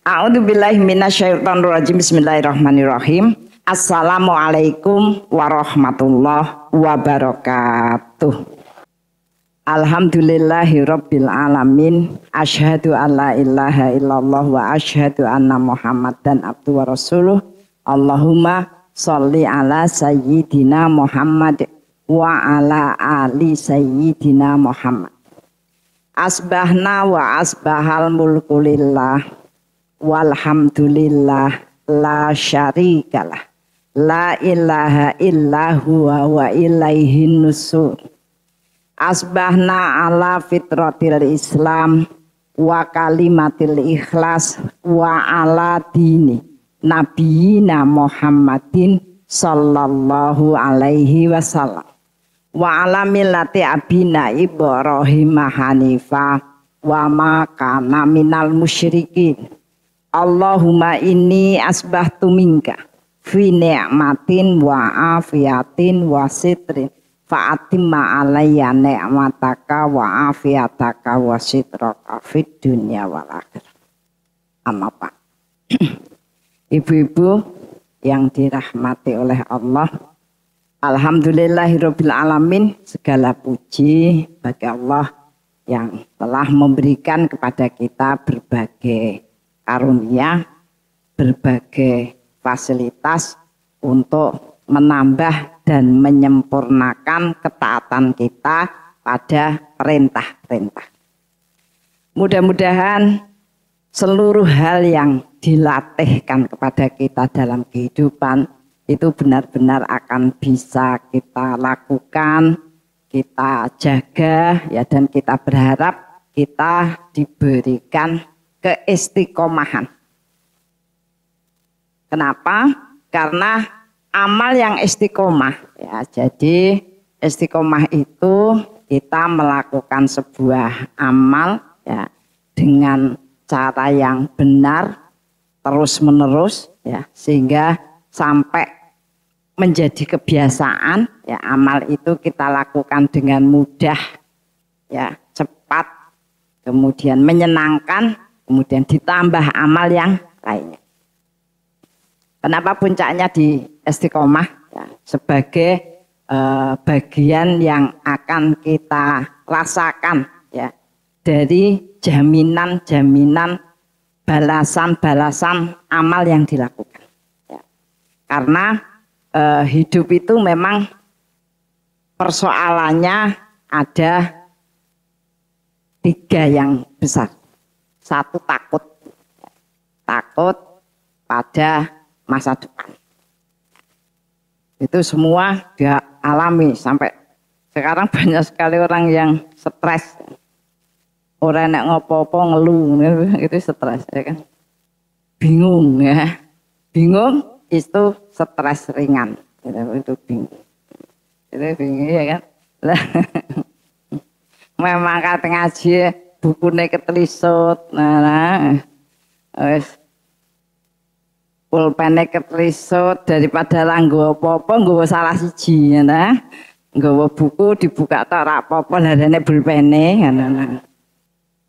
A'udzubillahi minasyaitonirrajim. Bismillahirrahmanirrahim. Assalamualaikum warahmatullahi wabarakatuh. Alhamdulillahirabbil alamin. Asyhadu an la ilaha illallah wa asyhadu anna Muhammadan abduhu wa rasuluh. Allahumma sholli ala sayyidina Muhammad wa ala ali sayyidina Muhammad. Asbahna wa asbahal mulku lillah. Walhamdulillah la syarikalah la ilaha illa huwa wa ilaihin nusur. Asbahna ala fitratil Islam wa kalimatil ikhlas wa ala dini nabiyina Muhammadin sallallahu alaihi wasallam wa ala millati abina Ibrahim hanifa wa ma kana minal musyrikin. Allahumma inni asbahtu minka fi ni'matin wa afiatin wa sitrin fa'atimma alayya ni'mataka wa afiataka wa sitraka fid dunya wal akhirah. Amma Pak. Ibu-ibu yang dirahmati oleh Allah, alhamdulillahirabbil alamin, segala puji bagi Allah yang telah memberikan kepada kita berbagai karunia, berbagai fasilitas untuk menambah dan menyempurnakan ketaatan kita pada perintah-perintah. Mudah-mudahan seluruh hal yang dilatihkan kepada kita dalam kehidupan itu benar-benar akan bisa kita lakukan, kita jaga ya, dan kita berharap kita diberikan keistiqomahan. Kenapa? Karena amal yang istiqomah ya, jadi istiqomah itu kita melakukan sebuah amal ya dengan cara yang benar terus menerus ya, sehingga sampai menjadi kebiasaan ya, amal itu kita lakukan dengan mudah ya, cepat, kemudian menyenangkan, kemudian ditambah amal yang lainnya. Kenapa puncaknya di istiqomah? Ya, sebagai bagian yang akan kita rasakan ya, dari jaminan-jaminan balasan-balasan amal yang dilakukan. Ya. Karena hidup itu memang persoalannya ada 3 yang besar. Satu, takut pada masa depan. Itu semua dia alami sampai sekarang. Banyak sekali orang yang stres. Orang yang ngopo-opo ngeluh itu stres ya kan. Bingung ya. Bingung itu stres ringan. Itu bingung. Itu bingung ya kan. Memang kata ngaji bukunya ketelisut, wis pulpene ketelisut, daripada lah nggawa apa-apa nggawa salah siji ya, nggawa buku dibuka tok ora apa-apa larane pulpene ngono.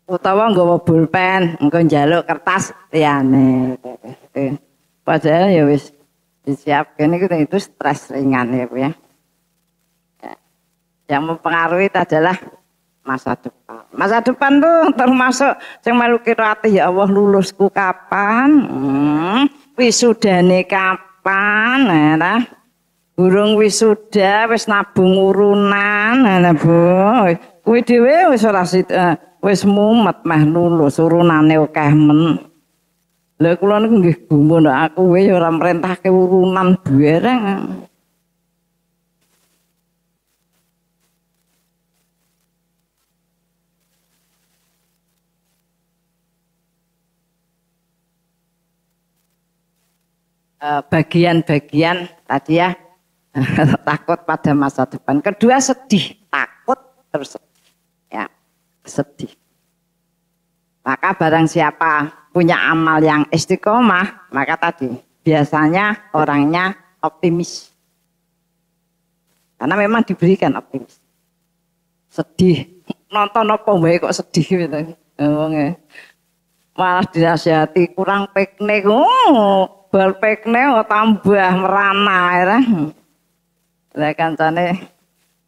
Utawa nggawa pulpen engko njaluk kertas liyane. Padahal ya wis disiapkan itu stres ringan ya Bu ya. Yang mempengaruhi itu adalah masa depan. Masa depan tuh termasuk yang melu kira ati, ya Allah lulusku kapan? Wisudane kapan? Nah, burung wisuda wis nabung urunan, nah Bu. Kuwi dhewe wis ora wis mumet meh lulus urunane akeh men. Lah kula niku nggih gumun aku wis ora merentahke urunan bareng. Bagian-bagian tadi ya, takut pada masa depan. Kedua, sedih, takut terus ya, sedih. Maka barang siapa punya amal yang istiqomah, maka tadi biasanya orangnya optimis. Karena memang diberikan optimis. Sedih, nonton apa wae kok sedih gitu. Malah dinasihati kurang piknik. Bal piknik tambah merana ya. Lah kancane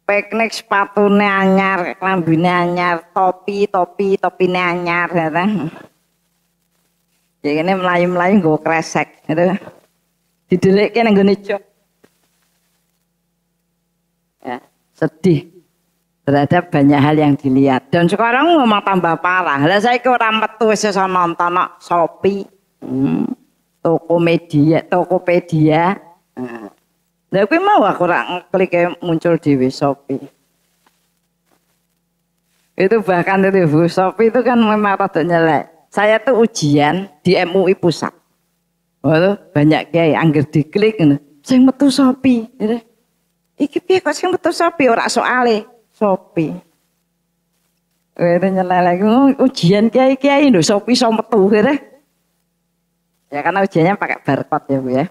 piknik sepatune anyar, klambine anyar, topine anyar ya. Ya ini melayu-melayu nggo kresek gitu. Didelikke nang nggone jok. Ya, sedih terhadap banyak hal yang dilihat. Dan sekarang memang tambah parah. Lah saiki ora metu wis iso nonton nang Shopee. Tokopedia. Lah kuwi mau aku ora klik muncul di Shopee. Itu bahkan itu Bu, Shopee itu kan memang rada nyelek. Saya tuh ujian di MUI Pusat. Waduh, banyak kiai angger diklik ngono. Sing metu Shopee. Iki piye kok sing metu Shopee ora soale Shopee. Itu nyelek ujian kiai-kiai lho Shopee iso metu gitu. Ya karena ujiannya pakai barcode ya Bu ya.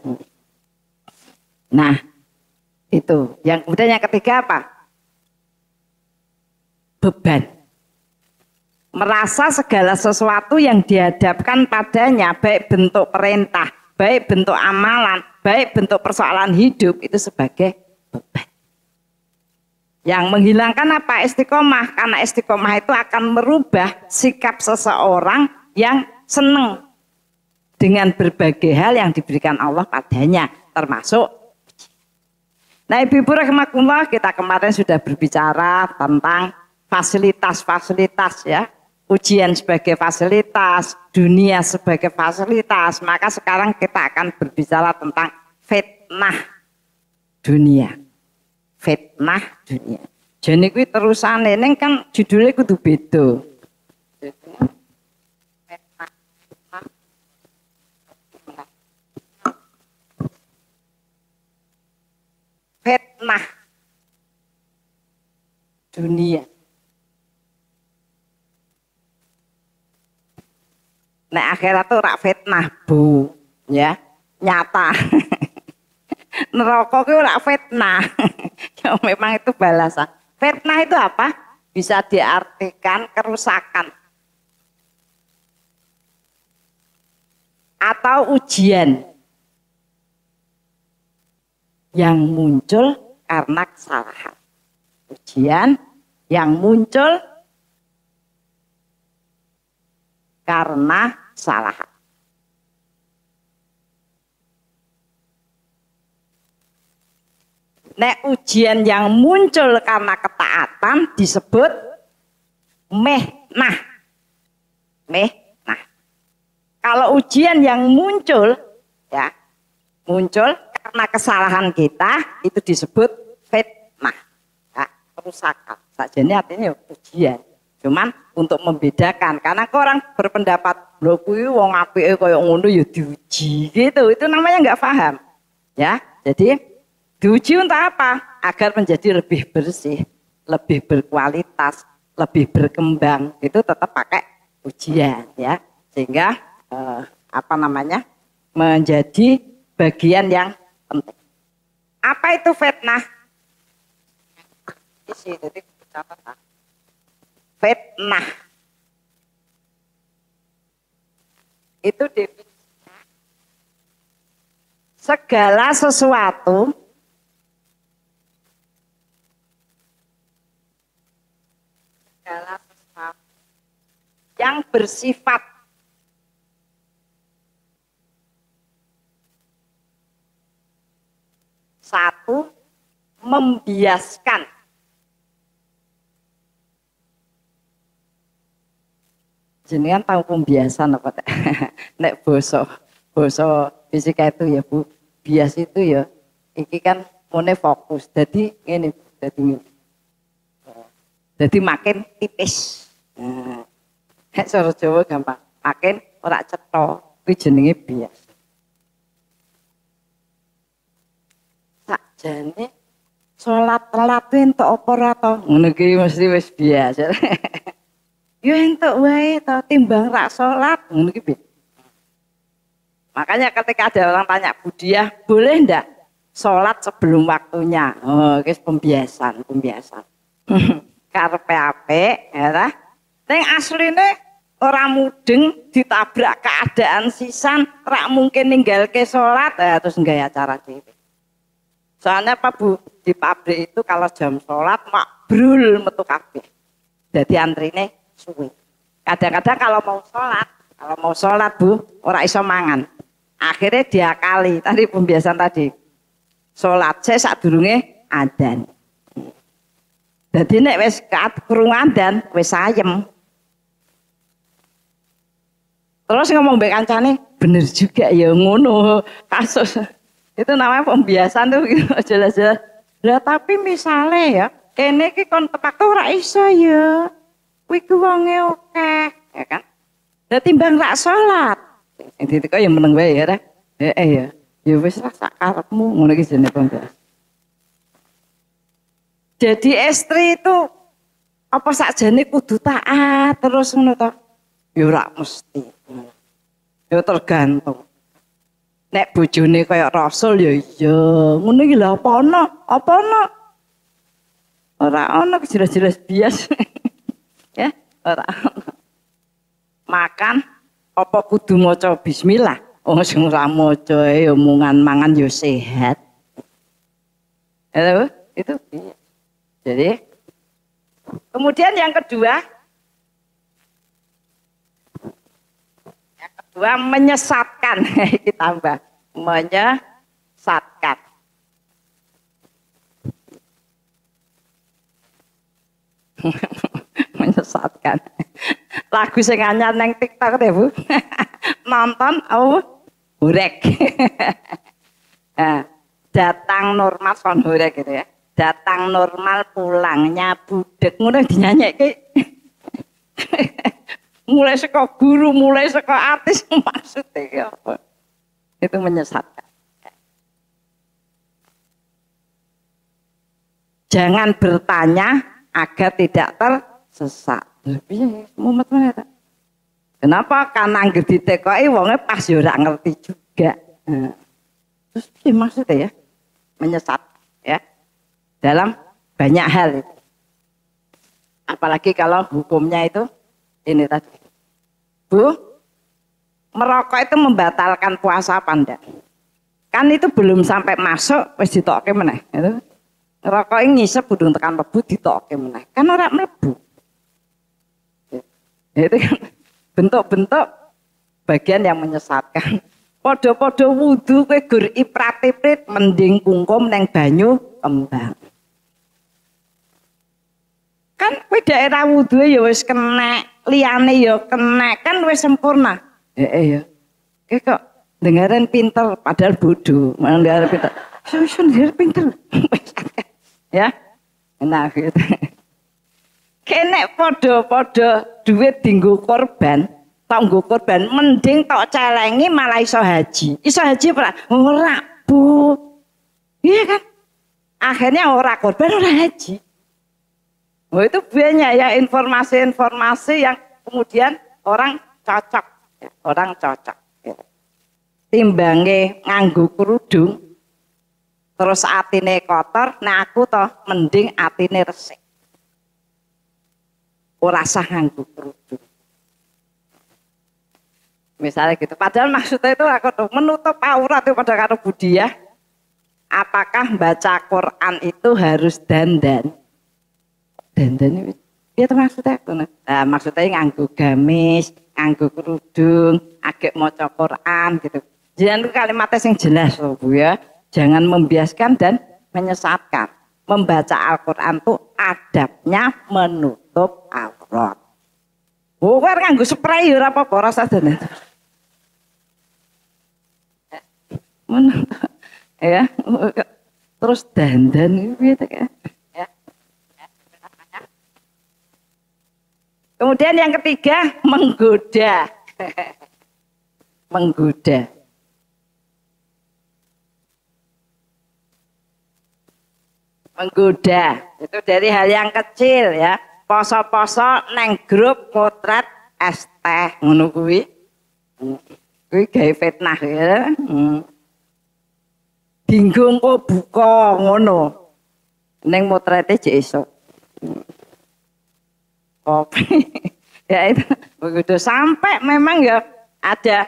Nah, itu. Yang kemudian yang ketiga apa? Beban. Merasa segala sesuatu yang dihadapkan padanya, baik bentuk perintah, baik bentuk amalan, baik bentuk persoalan hidup, itu sebagai beban. Yang menghilangkan apa? Istiqomah. Karena istiqomah itu akan merubah sikap seseorang yang senang dengan berbagai hal yang diberikan Allah padanya, termasuk. Nah, Ibu rahimakumullah, kita kemarin sudah berbicara tentang fasilitas-fasilitas ya. Ujian sebagai fasilitas, dunia sebagai fasilitas. Maka sekarang kita akan berbicara tentang fitnah dunia. Fitnah dunia. Jadi kuwi terusane ning kan judulnya kudu beda. Fitnah dunia. Nah akhirat tuh rak fitnah Bu, ya nyata. Neraka itu rak fitnah. Ya, memang itu balasan. Fitnah itu apa? Bisa diartikan kerusakan atau ujian yang muncul karena kesalahan. Ujian yang muncul karena kesalahan. Nek ujian yang muncul karena ketaatan disebut mehnah. Mehnah. Kalau ujian yang muncul ya, muncul karena kesalahan kita itu disebut fitnah. Ya, kerusakan. Sajane artinya ujian. Cuman untuk membedakan karena orang berpendapat lho kuwi wong apike kaya ngono ya diuji gitu. Itu namanya enggak paham. Ya. Jadi diuji untuk apa? Agar menjadi lebih bersih, lebih berkualitas, lebih berkembang. Itu tetap pakai ujian ya. Sehingga menjadi bagian yang penting. Apa itu fitnah? Isi jadi catatan. Fitnah itu definisinya segala sesuatu yang bersifat satu membiaskan jenengan tahu pembiasan apa tak? Nek boso fisika itu ya Bu, bias itu ya iki kan mone fokus jadi ini jadi makin tipis. Nek cara Jawa gampang makin ora cetha kuwi jenenge bias. Sakjane salat telat entuk apa ora to ngono ki mesti wis biasa. Yo entuk wae to timbang rak salat ngono ki. Makanya ketika ada orang tanya Budiah, boleh ndak salat sebelum waktunya? Oh, guys pembiasan. Karepe apik ya ta. Ning asline ora mudeng ditabrak keadaan sisan, rak mungkin ninggalke salat, terus nggaya acara dhewe. Soalnya apa Bu, di pabrik itu kalau jam salat makbrul metu kabeh. Jadi antrine suwe. Kadang-kadang kalau mau sholat Bu, ora iso mangan. Akhirnya diakali, tadi pembiasaan tadi. Sholat saya sadurunge adzan. Jadi nek wis krungu adzan, wis ayem. Terus ngomong mbek kancane, bener juga ya ngono kasus. Itu namanya pembiasaan tuh jelas-jelas. Lah tapi misalnya ya, kene iki kon tepak ora iso ya. Kuwi ku wonge akeh, ya kan? Lah timbang rak salat. Dadi kok ya meneng wae ya, Rek. Ya. Ya wis lah sak karepmu ngono iki jenenge pembiasaan. Jadi istri itu apa sakjane kudu taat terus ngono to? Ya ora mesti. Ya tergantung. Nek bojone kaya Rasul ya iya. Ngono iki lho apa ana? Apa ana? Ora ana jelas-jelas bias. Ya, ora ana. Makan apa kudu maca bismillah? Oh sing ora maca ya omongan mangan ya sehat. Itu. Jadi kemudian yang kedua menyesatkan, kita tambah menyesatkan. Menyesatkan. Lagu sing anyar nang TikTok deh Bu. Nonton horek. Nah, datang normal son horek gitu ya. Datang normal pulangnya budek ngono dinyanyikke. Mulai saka guru, mulai saka artis maksudnya apa? Itu menyesatkan. Jangan bertanya agar tidak tersesat. Piye mumet meneh ta? Kenapa? Karena anggere ditekoki wonge pas ya ora ngerti juga. Terus piye maksudnya ya? Menyesat ya. Dalam banyak hal itu. Apalagi kalau hukumnya itu ini tadi. Bu, merokok itu membatalkan puasa apa enggak? Kan itu belum sampai masuk wis ditokke meneh. Itu. Ngerokok ini ngisep budung tekan mlebu ditokke meneh. Kan ora mlebu. Itu kan bentuk-bentuk bagian yang menyesatkan. Podo-podo wudu kowe gur iprat-iprit mending kungkum neng banyu kembang. Kan kowe daerah wudu ya wis kena, liyane ya kena, kan wis sempurna. Ya. Kowe kok dengerin pinter padahal bodoh, dengerin pinter. Dengerin pinter. Ya. Nah gitu. Kene podo-podo duit dinggo korban, tanggo korban mending tok celengi malah iso haji. Iso haji ora, Bu. Iya kan? Akhirnya ora korban ora haji. Oh, itu banyak ya informasi-informasi yang kemudian orang cocok, ya, orang cocok. Ya. Timbange nganggo kerudung, terus atine kotor, nah aku toh mending atine resik. Ora sah nganggo kerudung. Misalnya gitu. Padahal maksudnya itu aku tuh menutup aurat itu pada karo budi ya. Apakah baca Quran itu harus dandan? Dandan itu maksudnya aku. Nah, maksudnya nganggo gamis, nganggo kerudung, agak maca Quran gitu. Jangan kalimatnya yang jelas loh Bu ya. Jangan membiaskan dan menyesatkan. Membaca Al-Quran itu adabnya menutup aurat. Bukan nganggo spray ora apa-apa rasa dandan. Menutup ya. Terus dandan gitu kan. Ya. Kemudian yang ketiga menggoda. Menggoda. Menggoda itu dari hal yang kecil ya. Poso-poso neng grup potret es teh ngono kuwi. Kuwi gawe fitnah ya. Dinggo kok buka ngono. Neng motrete jek esuk. Kopi. Ya itu begitu sampai memang ya ada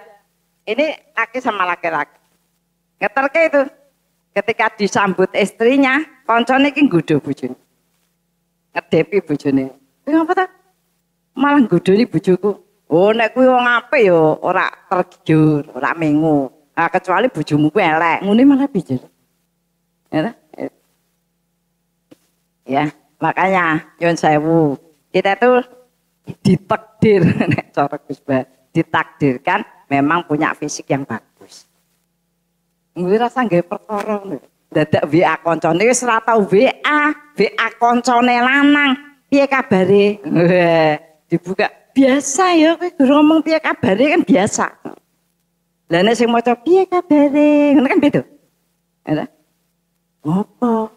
ini laki sama laki-laki. Ngeterke itu ketika disambut istrinya, koncone iki nggodho bojone. Ngedepi bojone. Ngapa ta? Malah nggodhoni bojoku. Oh nek kuwi wong apik ya ora tergiur, ora mengu. Nah, kecuali bojomu kuwi elek, ngene malah piye? Ya, ya, makanya nyuwun sewu. Kita tuh ditakdir nek cara Gus Bah, ditakdirkan memang punya fisik yang bagus. Kuwi rasa nggih perkara lho. Dadak WA koncone wis ora tau WA koncone lanang. Piye kabare? Dibuka biasa ya kowe ngomong piye kabare kan biasa. Lah nek sing maca piye kabare ngono kan beda. Ya. Ngopo?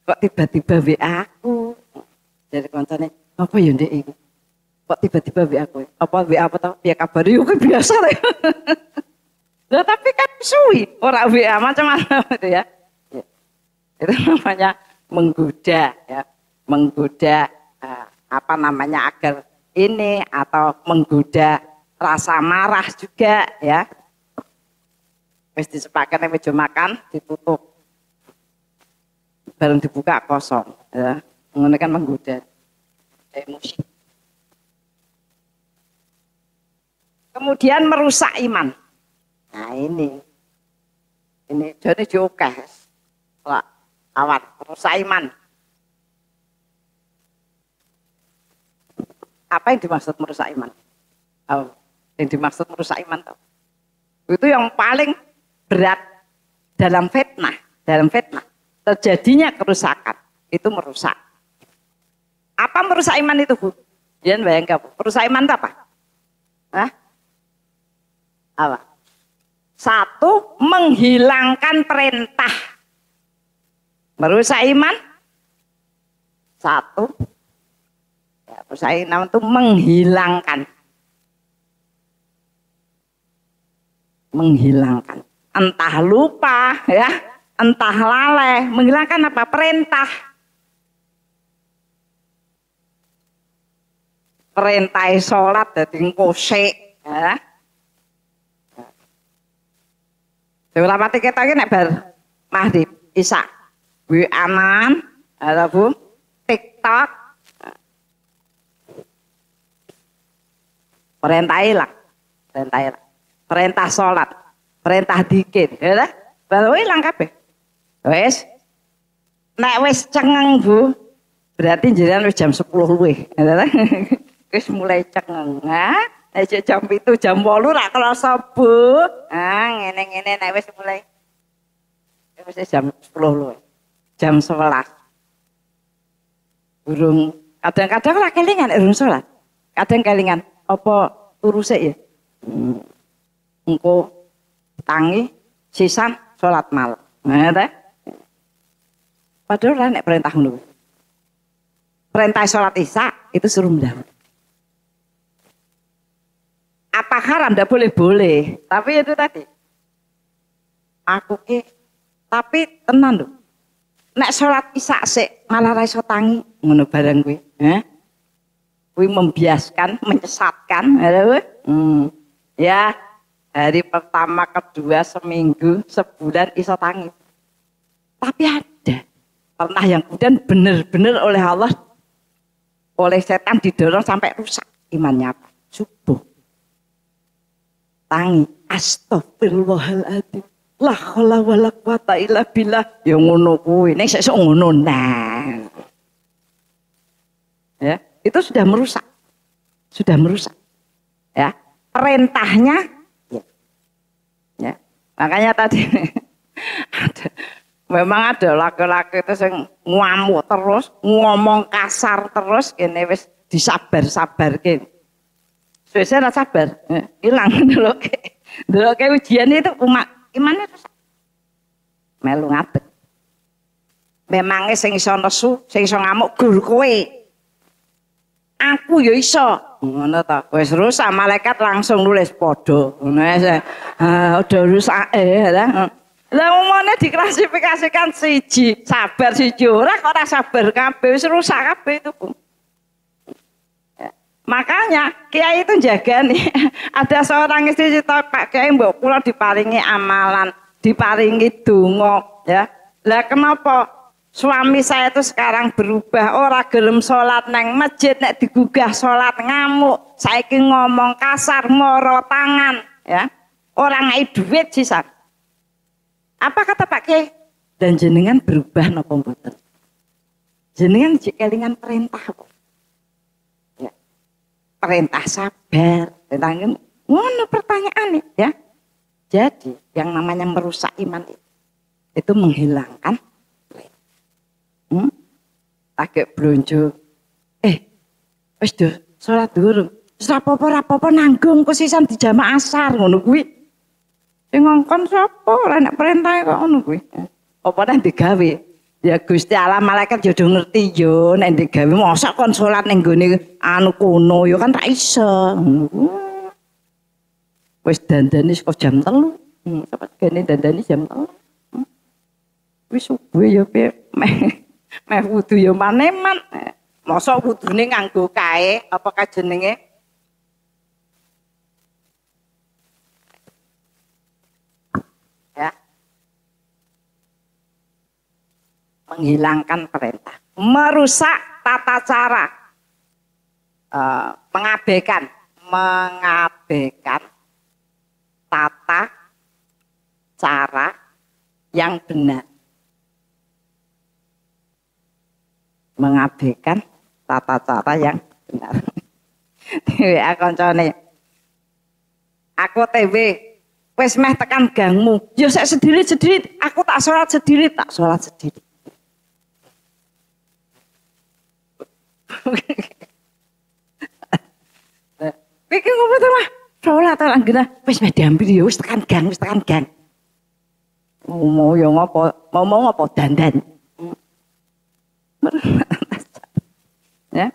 Kok tiba-tiba WA aku? Dari koncone, apa ya Ndek iki? Kok tiba-tiba WA aku? Apa WA apa tau? Piye kabare yo kowe biasa ta. Lah tapi kan suwi ora WA macam-macam itu ya. Itu namanya menggoda ya. Menggoda apa namanya agar ini atau menggoda rasa marah juga ya. Wis disepakati meja makan ditutup. Bareng dibuka kosong ya. Ngono kan menggoda emosi. Kemudian merusak iman. Nah ini jadi diokeh. Lah awan merusak iman. Apa yang dimaksud merusak iman? Oh, yang dimaksud merusak iman tuh. Itu yang paling berat dalam fitnah. Dalam fitnah terjadinya kerusakan itu merusak. Apa merusak iman itu, Bu? Jangan bayangkan, merusak iman itu apa? Hah? Apa? Satu, menghilangkan perintah. Merusak iman. Satu. Merusak iman itu menghilangkan. Entah lupa ya, entah lalai. Menghilangkan apa? Perintah. Perintah sholat dadi ngkosek ya. Dewa pati kita iki nek bar maghrib isya WA-an ada Bu TikTok perintah sholat, perintah dikir ya baru ilang kabeh. Wis nek wis cengeng Bu berarti jenengan wis jam 10 luwih wis mulai cengeng nek jam 7 jam 8 ra krasa Bu ngene-ngene nek wis mulai wis jam 10 luwih jam 11 burung kadang-kadang ora kelingan nek urung salat kadang kelingan apa turu sik ya engko tangi sisan salat malam ta padahal nek perintah ngono perintah salat isya itu suruh mendahului. Apa haram? Tidak boleh. Tapi itu tadi. Aku tapi tenan lho. Nek salat isya sik malah ra iso tangi ngono barang kuwi. Kuwi membiaskan, menyesatkan. Ya, hari pertama, kedua, seminggu, sebulan iso tangi. Tapi ada pernah yang kemudian benar-benar oleh Allah, oleh setan didorong sampai rusak imannya apa? Subuh. Tangi, astagfirullahaladzim. La haula wala quwata illa billah. Ya ngono kuwi, nek sesuk ngono nah. Ya, itu sudah merusak. Ya, perintahnya ya. Makanya tadi memang ada laki-laki itu yang ngamuk terus, ngomong kasar terus, kene wis disabar-sabarke. Suwe-suwe ora sabar, hilang ndeloke ujian itu umat imannya rusak. Melu ngadeg. Memangnya sing iso nesu, sing iso ngamuk gur kowe. Aku ya iso. Ngono ta. Wis rusak malaikat langsung nulis padha. Ngono ae. Udah rusak ya. Lah umumnya diklasifikasikan siji sabar siji ora kok ora sabar kabeh wis rusak kabeh itu. Ya. Makanya kiai itu jaga nih. Ada seorang istri cerita, Pak Kiai mbok kula diparingi amalan, diparingi donga ya. Lah kenapa suami saya itu sekarang berubah, ora gelem salat nang masjid, nek digugah salat ngamuk, saiki ngomong kasar, moro tangan ya. Orang ngai duit sisan. Apa kata Pak Kiai? Dan jenengan berubah napa mboten? Jenengan kelingan perintah kok. Ya. Perintah sabar, perintah ngono pertanyaan ya. Jadi yang namanya merusak iman itu menghilangkan agak blonjo. Wis do salat dhuwur. Wis rapopo nanggung kok sisan di jamaah asar ngono kuwi. Sing ngongkon sapa ora nek perintah kok ngono kuwi. Apa nek digawe? Ya Gusti Allah malaikat yo do ngerti yo nek digawe mosok kon salat ning gone anu kono yo kan ra iso. Wis dandani kok jam 3. Cepet gene dandani jam 3. Wis subuh yo piye meh wudu yo maneman. Mosok wudune nganggo kae apa jenenge? Ya. Menghilangkan perintah, merusak tata cara, mengabaikan tata cara yang benar, mengabaikan tata cara yang benar. Aku TW wis meh tekan gangmu, yo sak sendiri, aku tak sholat sendiri. Pikir ngopo to mah? Sholat ta langgena wis meh diambil yo wis tekan gang. Mau yo ngopo? Mau ngopo dandan. Ya.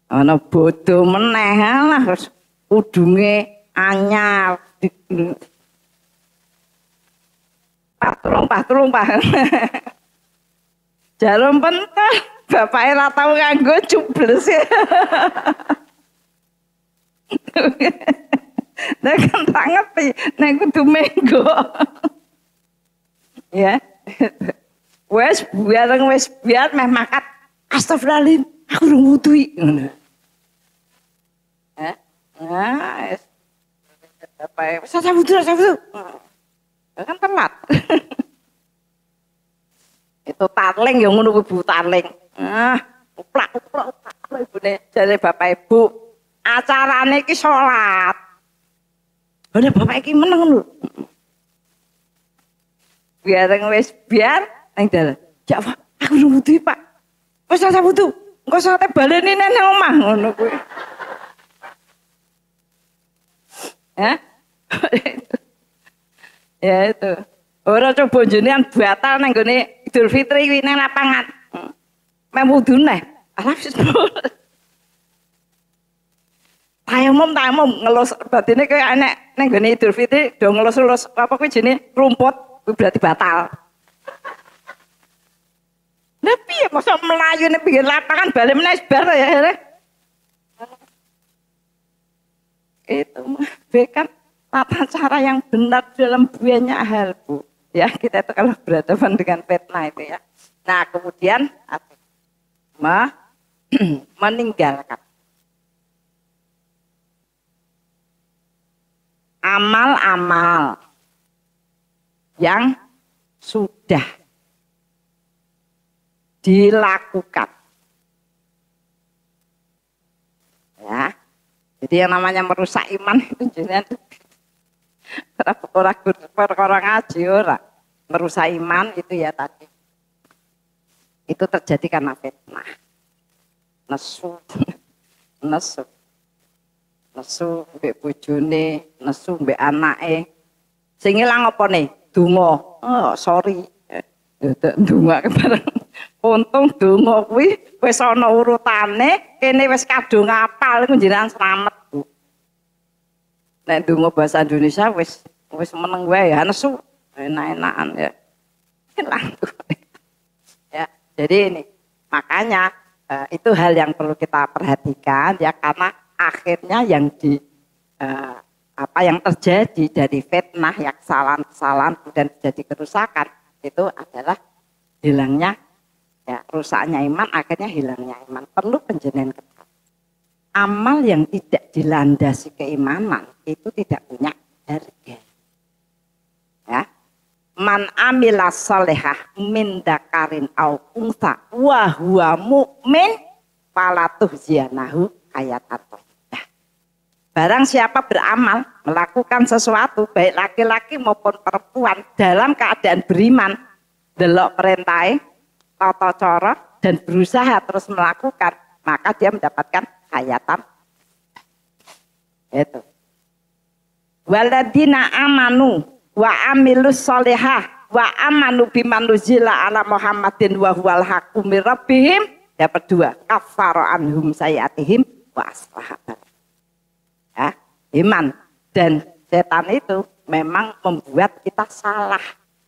Ana bodoh meneh lah terus udunge anyar patrung jarum pentol bapake ra tau nganggo cubles. Nek kan tak ngerti nek kudu menggo. Ya. Wes biar meh makat astagfirullahaladzim aku urung wudui ngono. Nah, apa ya? Saya wudu. Kan telat. Itu tarling yang ngono kuwi Bu tarling. Uplak ibune jare bapak ibu. Acarane iki salat. Lha bapak iki meneng lho. Biar nang dalan. Ya Pak, aku urung wudu Pak. Wis ora wudu. Engko sate baleni nang omah ngono kuwi. Ya itu. Ora coba jenengan batal nang gone Idul Fitri kuwi nang lapangan. Meh wudu neh. Alah wis. Tayamum ngelus batine kaya enek nang gone Idul Fitri do ngelus-elus apa kuwi jenenge rumput kuwi berarti batal. Lah piye mosok melayu ning pinggir lapangan bali meneh bar ya. Itu mah kan tata cara yang benar dalam banyak hal Bu. Ya kita itu kalau berhadapan dengan fitnah itu ya. Nah kemudian meninggalkan amal-amal yang sudah dilakukan. Ya. Jadi yang namanya merusak iman itu jenengan perkara ngaji ora. Merusak iman itu ya tadi. Itu terjadi karena fitnah. Nesu mbek bojone, nesu mbek anake. Sing ilang apa nih? Donga. Oh, sorry. Donga bareng. Untung donga kuwi wis ana urutane, kene wis kadung ngapal iku jenengan slamet, Bu. Nek donga bahasa Indonesia wis meneng wae ya nesu. Enak-enakan ya. Hilang tuh. Ya, jadi ini makanya itu hal yang perlu kita perhatikan ya karena akhirnya yang apa yang terjadi dari fitnah, yang kesalahan-kesalahan dan terjadi kerusakan itu adalah hilangnya ya, rusaknya iman, akhirnya hilangnya iman. Perlu penjenengan ketat. Amal yang tidak dilandasi keimanan itu tidak punya harga. Ya. Man amila solehah min dakarin au unsa wa huwa mu'min falatuh ziyanahu hayatan. Barang siapa beramal, melakukan sesuatu, baik laki-laki maupun perempuan, dalam keadaan beriman, delok perintah, tata cara, dan berusaha terus melakukan, maka dia mendapatkan hayatan. Itu. Waladina amanu wa amilus solehah wa amanu bimanuzila ala Muhammadin wa huwal haqqu mir rabbihim. Dapat dua, kafara anhum sayatihim wa aslahabat. Ya, iman dan setan itu memang membuat kita salah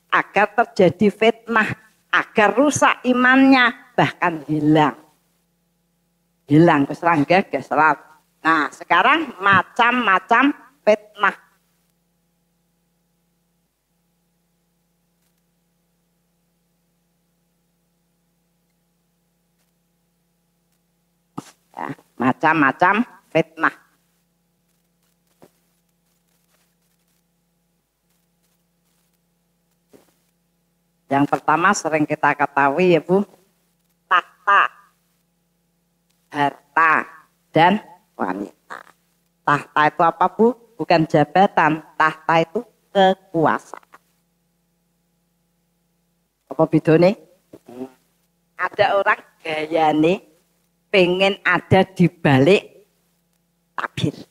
agar terjadi fitnah, agar rusak imannya, bahkan hilang keserangga keselat. Nah sekarang macam-macam fitnah. Ya, macam-macam fitnah. Yang pertama sering kita ketahui ya Bu, tahta, harta, dan wanita. Tahta itu apa Bu? Bukan jabatan, tahta itu kekuasaan. Apa bedanya? Ada orang gayane pengen ada di balik tabir.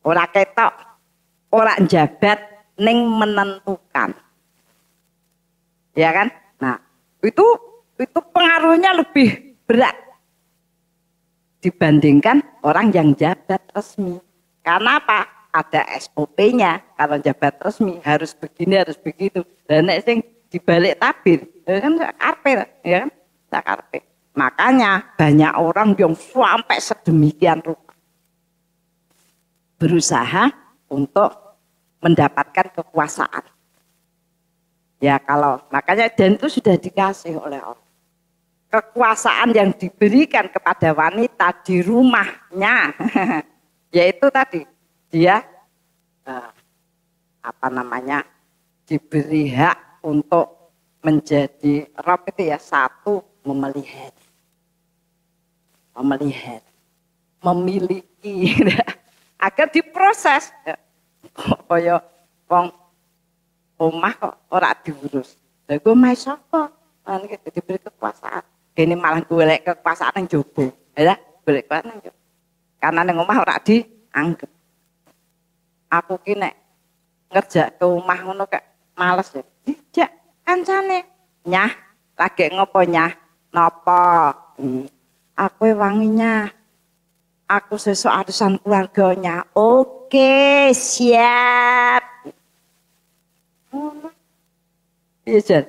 Orang ketok, orang jabat ning menentukan. Ya kan? Nah, itu pengaruhnya lebih berat dibandingkan orang yang jabat resmi. Karena apa? Ada SOP-nya. Kalau jabat resmi harus begini, harus begitu. Dan nek sing dibalik tabir, ya kan karpet, ya kan? Tak karpet. Makanya banyak orang yang sampai sedemikian rupa berusaha untuk mendapatkan kekuasaan. Ya kalau makanya dan itu sudah dikasih oleh Allah. Kekuasaan yang diberikan kepada wanita di rumahnya, yaitu tadi dia diberi hak untuk menjadi Rob itu ya, satu memelihara, memiliki, agar diproses. Kaya wong omah kok ora diurus. Lha gue mai sapa? Lan iki diberi kekuasaan. Kene malah golek kekuasaan nang jaba. Ya, golek kekuasaan nang jaba. Karena ning omah ora dianggep. Aku ki nek ngerjak ke omah ngono kek males ya. Dijak kancane. Nyah, lagi ngopo nyah? Napa? Aku wanginya. Aku sesuk arisan keluarganya. Oke, siap. Iya Jan.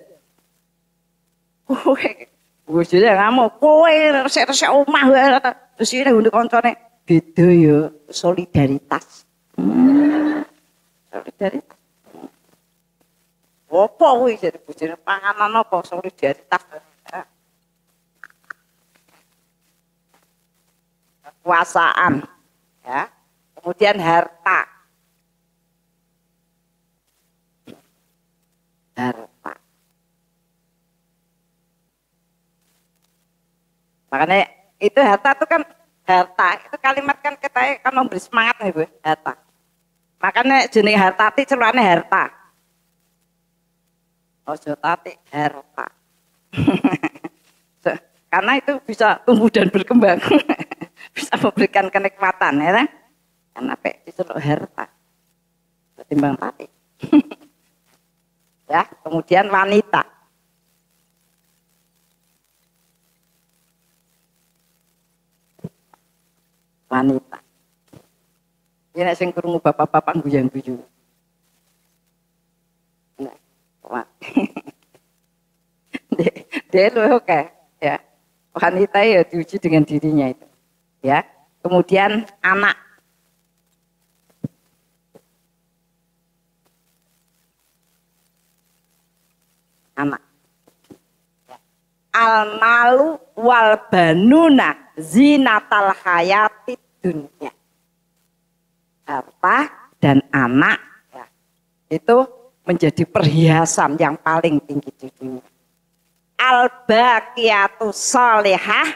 Kowe jare kamu kowe resik-resik omah wae terus iki ngene kancane beda ya solidaritas. Solidaritas. Apa kuwi jare bojone panganan apa solidaritas. Kekuasaan ya. Kemudian harta. Makanya itu harta itu kan harta itu kalimat kan kita kan memberi semangat nih Bu, harta. Makanya jenis harta itu celane harta. Ojo tati harta. Karena itu bisa tumbuh dan berkembang. Bisa memberikan kenikmatan ya kan? Karena diceluk harta. Ketimbang tati. Ya, kemudian wanita. Wanita. Ini nek sing krungu bapak-bapak guyang-guyu. Nah, dia loh oke ya. Wanita ya diuji dengan dirinya itu. Ya. kemudian anak. Anak. Al-malu wal banuna zinatal hayati dunia. Harta dan anak ya, itu menjadi perhiasan yang paling tinggi di dunia. Al-baqiyatu sholihah,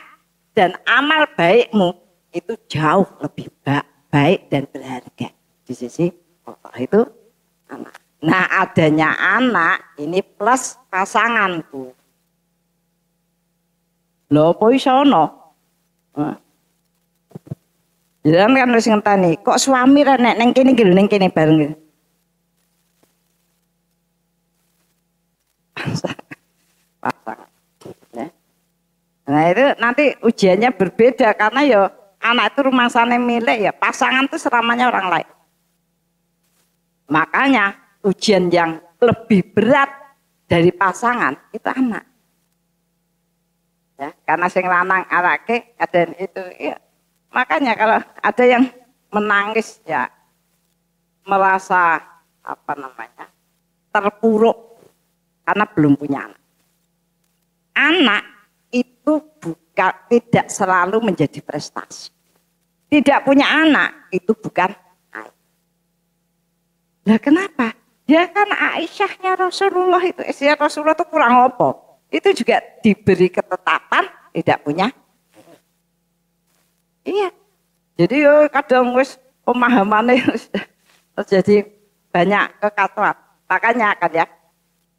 dan amal baikmu itu jauh lebih baik dan berharga di sisi Allah itu anak. Nah, adanya anak ini plus pasanganku. Lho apa iso ono? Jangan kan wis ngenteni, kok suami ra nek ning kene iki lho ning kene bareng. Pasangan. Nah itu nanti ujiannya berbeda karena ya anak itu rumangsane milik ya, pasangan itu selamanya orang lain. Makanya ujian yang lebih berat dari pasangan itu anak. Ya, karena sing lanang anake ada itu ya. Makanya kalau ada yang menangis ya merasa apa namanya terpuruk karena belum punya anak. Anak itu bukan tidak selalu menjadi prestasi. Tidak punya anak itu bukan aib. Nah kenapa? Ya kan Aisyahnya Rasulullah itu, istrinya Rasulullah itu kurang apa? Itu juga diberi ketetapan tidak punya. Iya. Jadi yo kadang wis pemahamannya terjadi banyak kekacauan. Makanya kan ya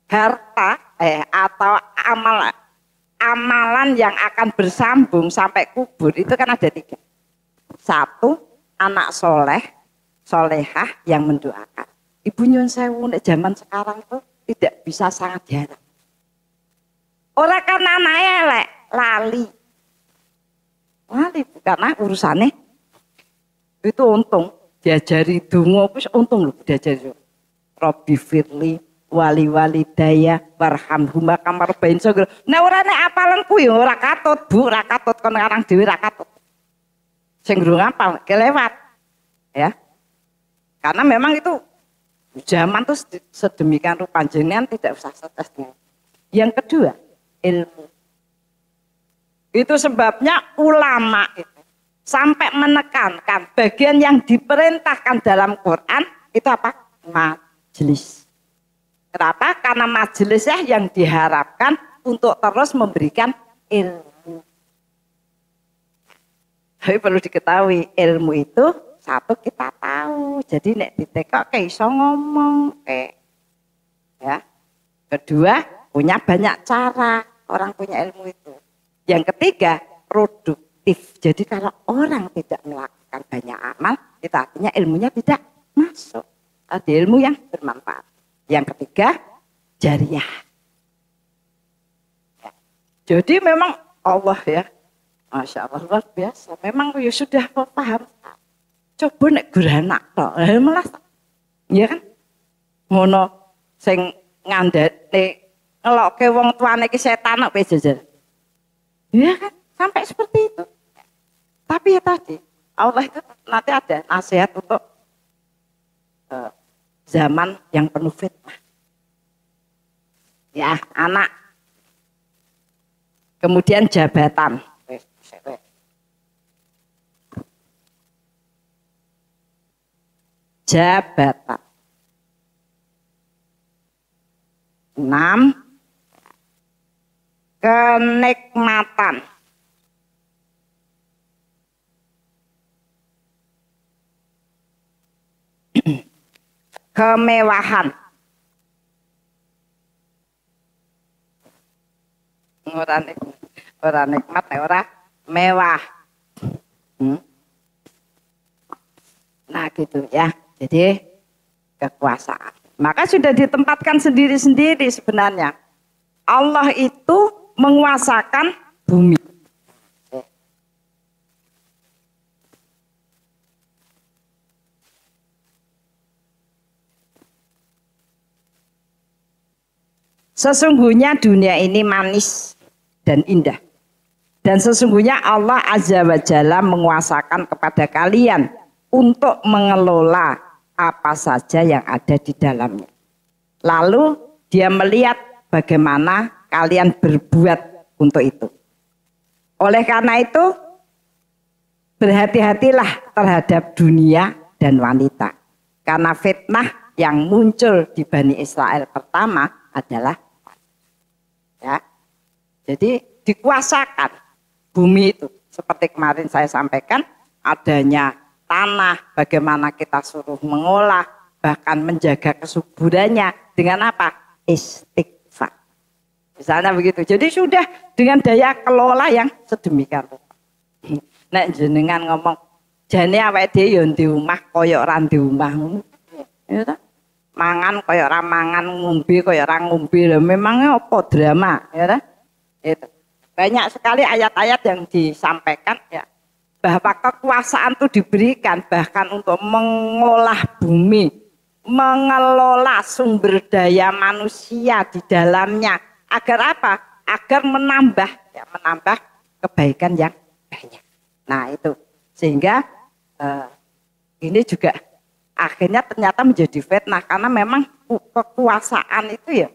harta atau amalan yang akan bersambung sampai kubur itu kan ada 3. 1, anak soleh, solehah yang mendoakan. Ibu nyun sewu nek zaman sekarang tuh tidak bisa sangat jarang. Orang kan anaknya lali karena urusannya itu untung diajari donga wis untung lho diajari Robbi firli wali walidaya warhamhuma kama rabbain shaghira. Nek ora nek apalan kuwi ora katut Bu, ora katut kon ngarang dhewe ora katut. Sing durung apal kelewat. Ya. Karena memang itu zaman tuh sedemikian rupa jenengan tidak usah stres. Yang kedua, ilmu. Itu sebabnya ulama itu sampai menekankan bagian yang diperintahkan dalam Quran itu apa? Majelis. Kenapa? Karena majelisnya yang diharapkan untuk terus memberikan ilmu. Tapi perlu diketahui ilmu itu 1 kita tahu. Jadi nek ditekok kayak iso ngomong ya. Kedua, punya banyak cara orang punya ilmu itu. Yang ketiga, produktif. Jadi kalau orang tidak melakukan banyak amal, itu artinya ilmunya tidak masuk. Ada ilmu yang bermanfaat. Yang ketiga, jariah. Ya. Jadi memang Allah ya, Masya Allah luar biasa. Memang ya sudah paham. Coba nek guranak tok, malah ya kan? Ngono sing ngandhane ngelokke wong tuane iki setan kok jajar. Ya kan, sampai seperti itu. Tapi ya tadi, Allah itu nanti ada nasihat untuk zaman yang penuh fitnah. Ya, anak. Kemudian jabatan. Jabatan. 6. Kenikmatan. Kemewahan. Ora nikmat, ora mewah. Nah gitu ya. Jadi kekuasaan. Maka sudah ditempatkan sendiri-sendiri sebenarnya. Allah itu menguasakan bumi. Sesungguhnya dunia ini manis dan indah. Dan sesungguhnya Allah Azza wa Jalla menguasakan kepada kalian untuk mengelola apa saja yang ada di dalamnya. Lalu dia melihat bagaimana kalian berbuat untuk itu. Oleh karena itu, berhati-hatilah terhadap dunia dan wanita. Karena fitnah yang muncul di Bani Israel pertama adalah ya. Jadi dikuasakan bumi itu. Seperti kemarin saya sampaikan, adanya tanah, bagaimana kita suruh mengolah, bahkan menjaga kesuburannya dengan apa? Istighfar. Misalnya begitu. Jadi sudah dengan daya kelola yang sedemikian rupa. Nek jenengan ngomong jane awake dhewe yo di omah kaya ora di omah ngono. Ya ta? Mangan kaya ora mangan, ngombe kaya ora ngombe. Lah memangnya apa drama, ya ta? Itu. Banyak sekali ayat-ayat yang disampaikan ya bahwa kekuasaan itu diberikan bahkan untuk mengolah bumi, mengelola sumber daya manusia di dalamnya agar apa? Agar menambah kebaikan yang banyak. Nah itu sehingga ini juga akhirnya ternyata menjadi fitnah karena memang kekuasaan itu ya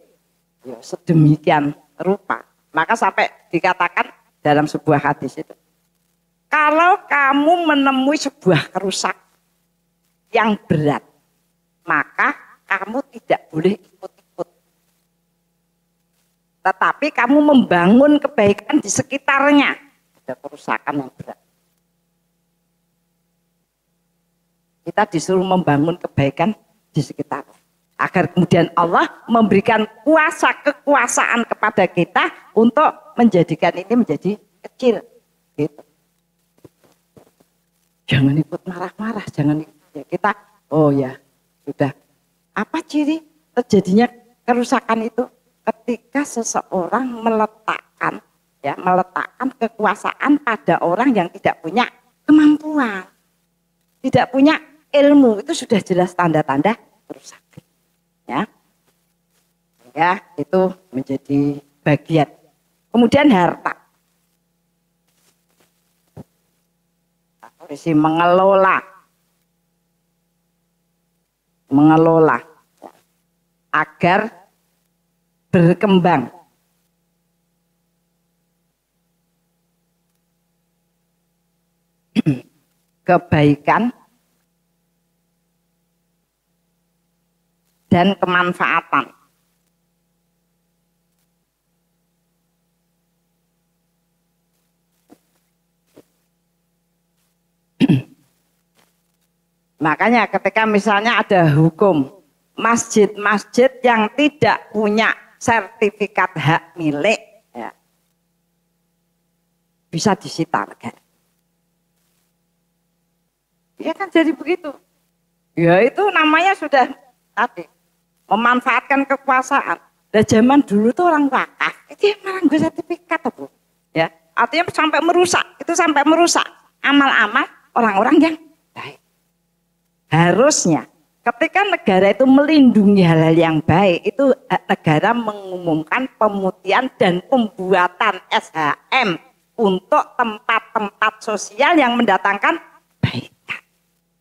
sedemikian rupa. Maka sampai dikatakan dalam sebuah hadis itu, kalau kamu menemui sebuah kerusakan yang berat, maka kamu tidak boleh ikut-ikut. Tetapi kamu membangun kebaikan di sekitarnya. Ada kerusakan yang berat. Kita disuruh membangun kebaikan di sekitar. Agar kemudian Allah memberikan kekuasaan kepada kita untuk menjadikan ini menjadi kecil. Gitu. Jangan ikut marah-marah, jangan ikut. Ya, kita, oh ya sudah. Apa ciri terjadinya kerusakan itu? Ketika seseorang meletakkan kekuasaan pada orang yang tidak punya kemampuan, tidak punya ilmu, itu sudah jelas tanda-tanda kerusakan. Ya, itu menjadi bagian. Kemudian harta. Polisi mengelola agar berkembang. Kebaikan dan kemanfaatan. Makanya ketika misalnya ada hukum masjid-masjid yang tidak punya sertifikat hak milik, ya, bisa disita negara. Ya kan jadi begitu. Ya itu namanya sudah tadi memanfaatkan kekuasaan. Dan zaman dulu tuh orang wakaf itu malah nggak sertifikat Bu. Ya, artinya sampai merusak amal-amal orang-orang yang baik. Harusnya ketika negara itu melindungi hal-hal yang baik, itu negara mengumumkan pemutihan dan pembuatan SHM untuk tempat-tempat sosial yang mendatangkan kebaikan.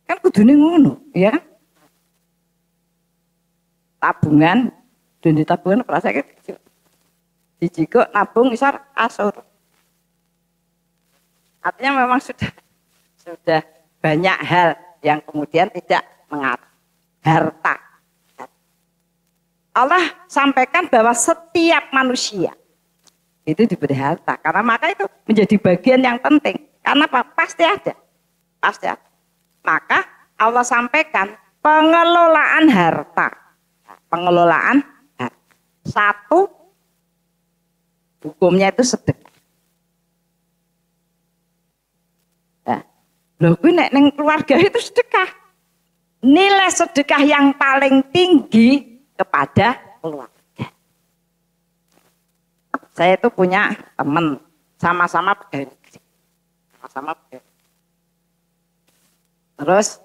Kan kudune ngono, ya. Tabungan, dan di tabungan perasa kecil. Dijiko nabung isar asur. Artinya memang sudah banyak hal yang kemudian tidak mengatur. Harta. Allah sampaikan bahwa setiap manusia itu diberi harta. Karena maka itu menjadi bagian yang penting. Karena apa? Pasti ada. Maka Allah sampaikan pengelolaan harta. Pengelolaan harta. Satu, hukumnya itu sedekah. Loh, gue nek keluarga itu sedekah. Nilai sedekah yang paling tinggi kepada keluarga. Saya itu punya teman, sama-sama pegawai negeri. Terus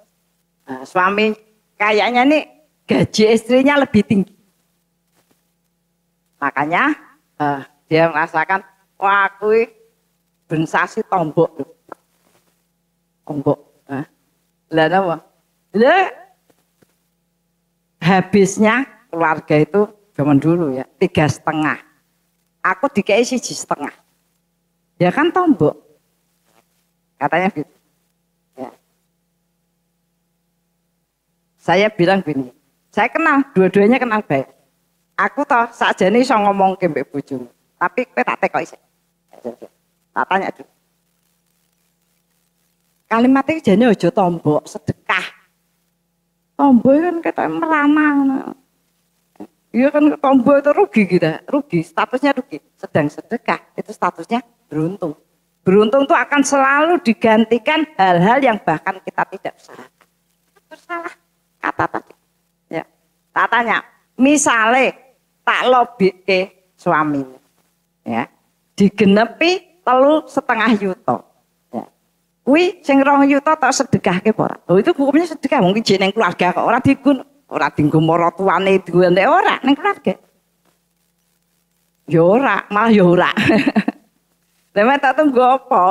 suami kayaknya nih gaji istrinya lebih tinggi. Makanya dia merasakan, wah aku dispensasi tombok. Tombok. Lah napa? Lah habisnya keluarga itu zaman dulu ya 3,5. Aku dikei 1,5. Ya kan tombok. Katanya gitu. Ya. Saya bilang gini, saya kenal, dua-duanya kenal baik. Aku toh sakjane iso ngomong ke mbek bojomu, tapi kowe tak tekoki sik. Tak tanya dulu. Kalimat iki jane aja tombok, sedekah. Tombok kan ketok merana. Iya kan tombol itu rugi kita, rugi, statusnya rugi. Sedang sedekah itu statusnya beruntung. Beruntung itu akan selalu digantikan hal-hal yang bahkan kita tidak bersalah. Bersalah kata tadi. Ya, tak tanya, misalnya tak lobike suami, ya, digenepi 3,5 juta. Ya. Kui sing 2 juta tak sedekah ke ora. Oh itu hukumnya sedekah, mungkin jeneng keluarga kok ora digun. Ora tinggu maratuane diwene ora ning keluarga. Ya ora, malah ya ora. Lah tak tunggu apa?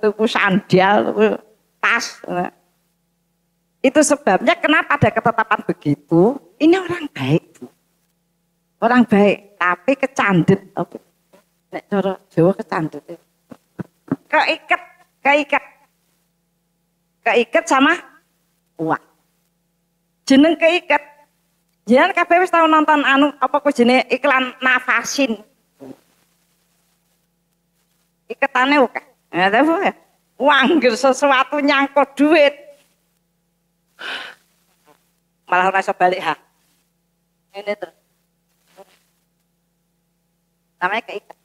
Tuku sandal, tuku tas. Itu sebabnya kenapa ada ketetapan begitu? Ini orang baik, Bu. Orang baik, tapi kecandet apa? Nek cara Jawa kecandet. Keiket sama uang. Jeneng keiket. Jenengan kabeh wis tau nonton apa ku jenenge iklan Nafasin. Iketane oke. Ya tahu ya. Wanggir sesuatu nyangkut duit. Malah ora iso balik ha. Ini terus. Namanya keiket.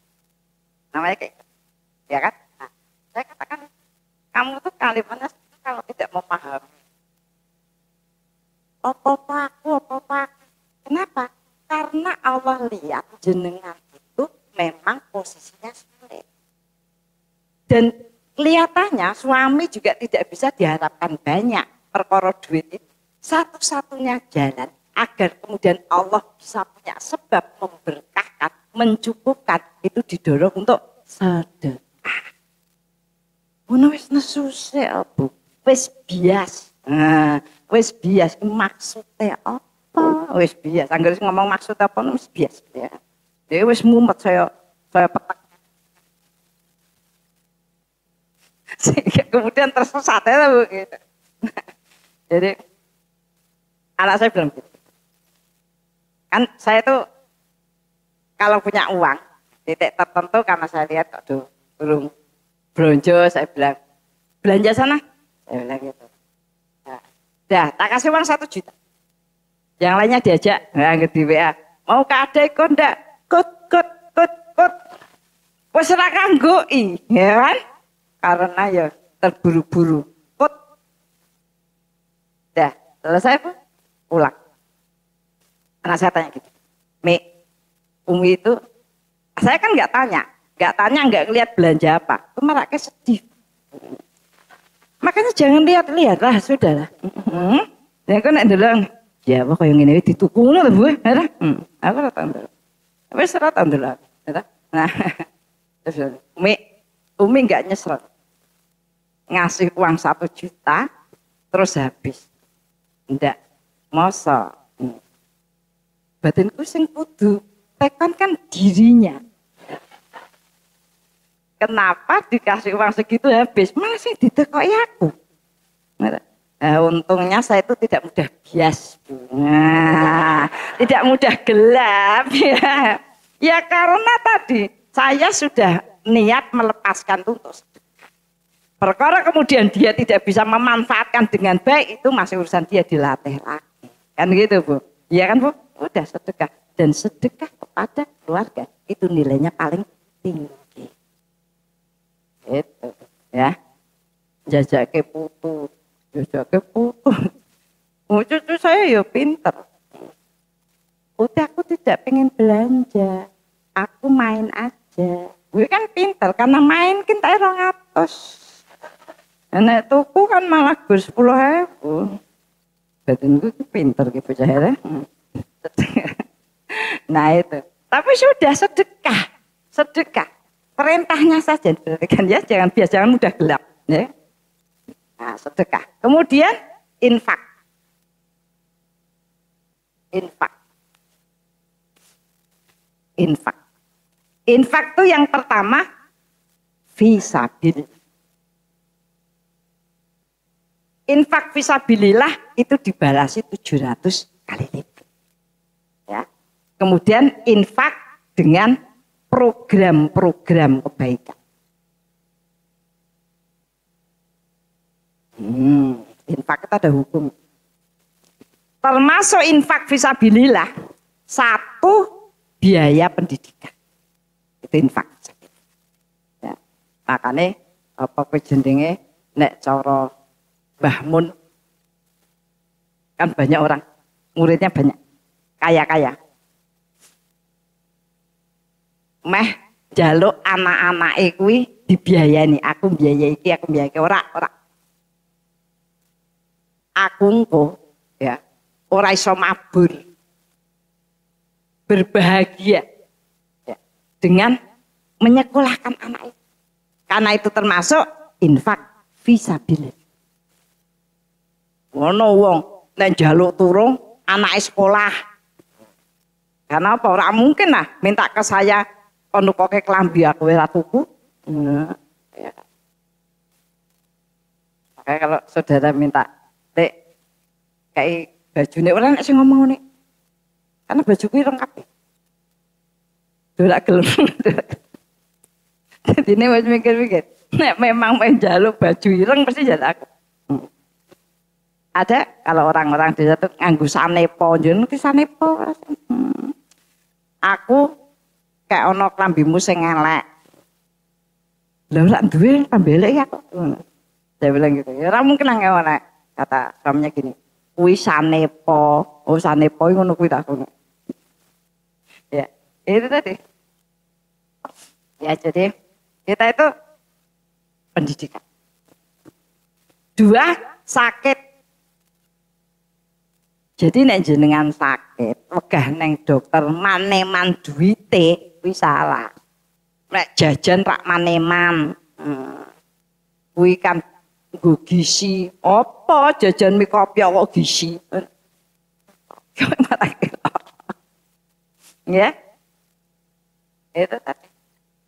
Namanya keiket. Ya kan? Nah, saya katakan kamu tuh kalimatnya kalau tidak mau paham apa-apa aku. Kenapa? Karena Allah lihat jenengan itu memang posisinya sulit. Dan kelihatannya suami juga tidak bisa diharapkan banyak perkara duit itu. Satu-satunya jalan agar kemudian Allah bisa punya sebab memberkahkan, mencukupkan, itu didorong untuk sedekah. Ngono wis nesu sik, Bu. Wis bias. Wis bias maksudnya apa? Wis bias. Angger ngomong maksud apa wis bias ya. Dia wis mumet saya petak. Sehingga kemudian tersesat ya Bu gitu. Jadi anak saya bilang gitu. Kan saya tuh kalau punya uang titik tertentu karena saya lihat kok tuh belum bronjo, saya bilang belanja sana. Saya bilang gitu. Dah, tak kasih uang 1 juta. Yang lainnya diajak, nggak di WA. Mau ke adek kok ndak? Kut. Wes ora kanggoi, ya kan? Karena ya terburu-buru. Kut. Dah, selesai Bu. Pulang. Anak saya tanya gitu. Umi itu, saya kan nggak tanya, nggak ngeliat belanja apa. Itu malah kayak sedih. Makanya jangan lihat lah, sudahlah. Ya kan nek ndelok, ya apa koyo ngene dituku ngono lho, Bu. Aku ora tau ndelok. Wis ora tau ndelok. Nah, terus Umi enggak nyesel. Ngasih uang 1 juta terus habis. Ndak. Masa. Batinku sing kudu tekankan dirinya. Kenapa dikasih uang segitu habis? Malah sih ditekoki aku. Nah, untungnya saya itu tidak mudah bias. Nah, tidak mudah gelap ya. Ya karena tadi saya sudah niat melepaskan itu untuk sedekah. Perkara kemudian dia tidak bisa memanfaatkan dengan baik itu masih urusan dia dilatih lagi. Kan gitu Bu. Iya kan Bu? Udah sedekah dan sedekah kepada keluarga itu nilainya paling tinggi. Itu ya jajake putu. Cucu saya ya pinter. Udah aku tidak pengen belanja, aku main aja. Gue kan pinter karena main kita 200. Nek tuku kan malah gur 10.000. Batin gue pinter gitu cahaya. Nah itu. Tapi sudah sedekah. perintahnya saja diperhatikan ya, jangan mudah gelap ya. Nah, sedekah. Kemudian infak. Infak itu yang pertama fisabilillah. Infak fisabilillah itu dibalasi 700 kali lipat. Ya. Kemudian infak dengan program-program kebaikan. Infak itu ada hukum. Termasuk infak fisabilillah, satu biaya pendidikan. Itu infak. Ya. Makanya apa jenenge nek cara Mbah Mun kan banyak orang, muridnya banyak, kaya-kaya. Meh jaluk anak-anake kuwi dibiayani, aku biayai iki, aku biayai ora. Aku engko ya ora iso mabur. Berbahagia ya, dengan menyekolahkan anak itu. Karena itu termasuk infak fisabilillah. Ngono wong nek njaluk turung anake sekolah. Karena apa? Ora mungkin lah minta ke saya konukoke klambi aku ora tuku. Ya. Makanya kalau saudara minta, "Dek, kayak bajune ora nek sing ngomong ngene." Karena baju kuwi lengkap. Dorak gelem. Jadi ini wis mikir-mikir. Nek memang main njaluk baju ireng pasti jaluk aku. Ada kalau orang-orang desa itu nganggu sanepo, jeneng ki sanepo. Aku kayak ono klambimu sing elek. Lah ora duwe klambi elek ya kok. Saya bilang gitu. Ya ora mungkin nang elek. Kata suaminya gini, kuwi sanepo. Oh sanepo ngono kuwi tak ngono. Ya, itu tadi. Ya jadi kita itu pendidikan. Dua, sakit. Jadi nek jenengan sakit, wegah neng dokter maneman duwite kuwi salah. Nek jajan rak maneman. Kuwi kan nggo gizi. Apa jajan mie kopi kok gizi? Ya. Itu tadi.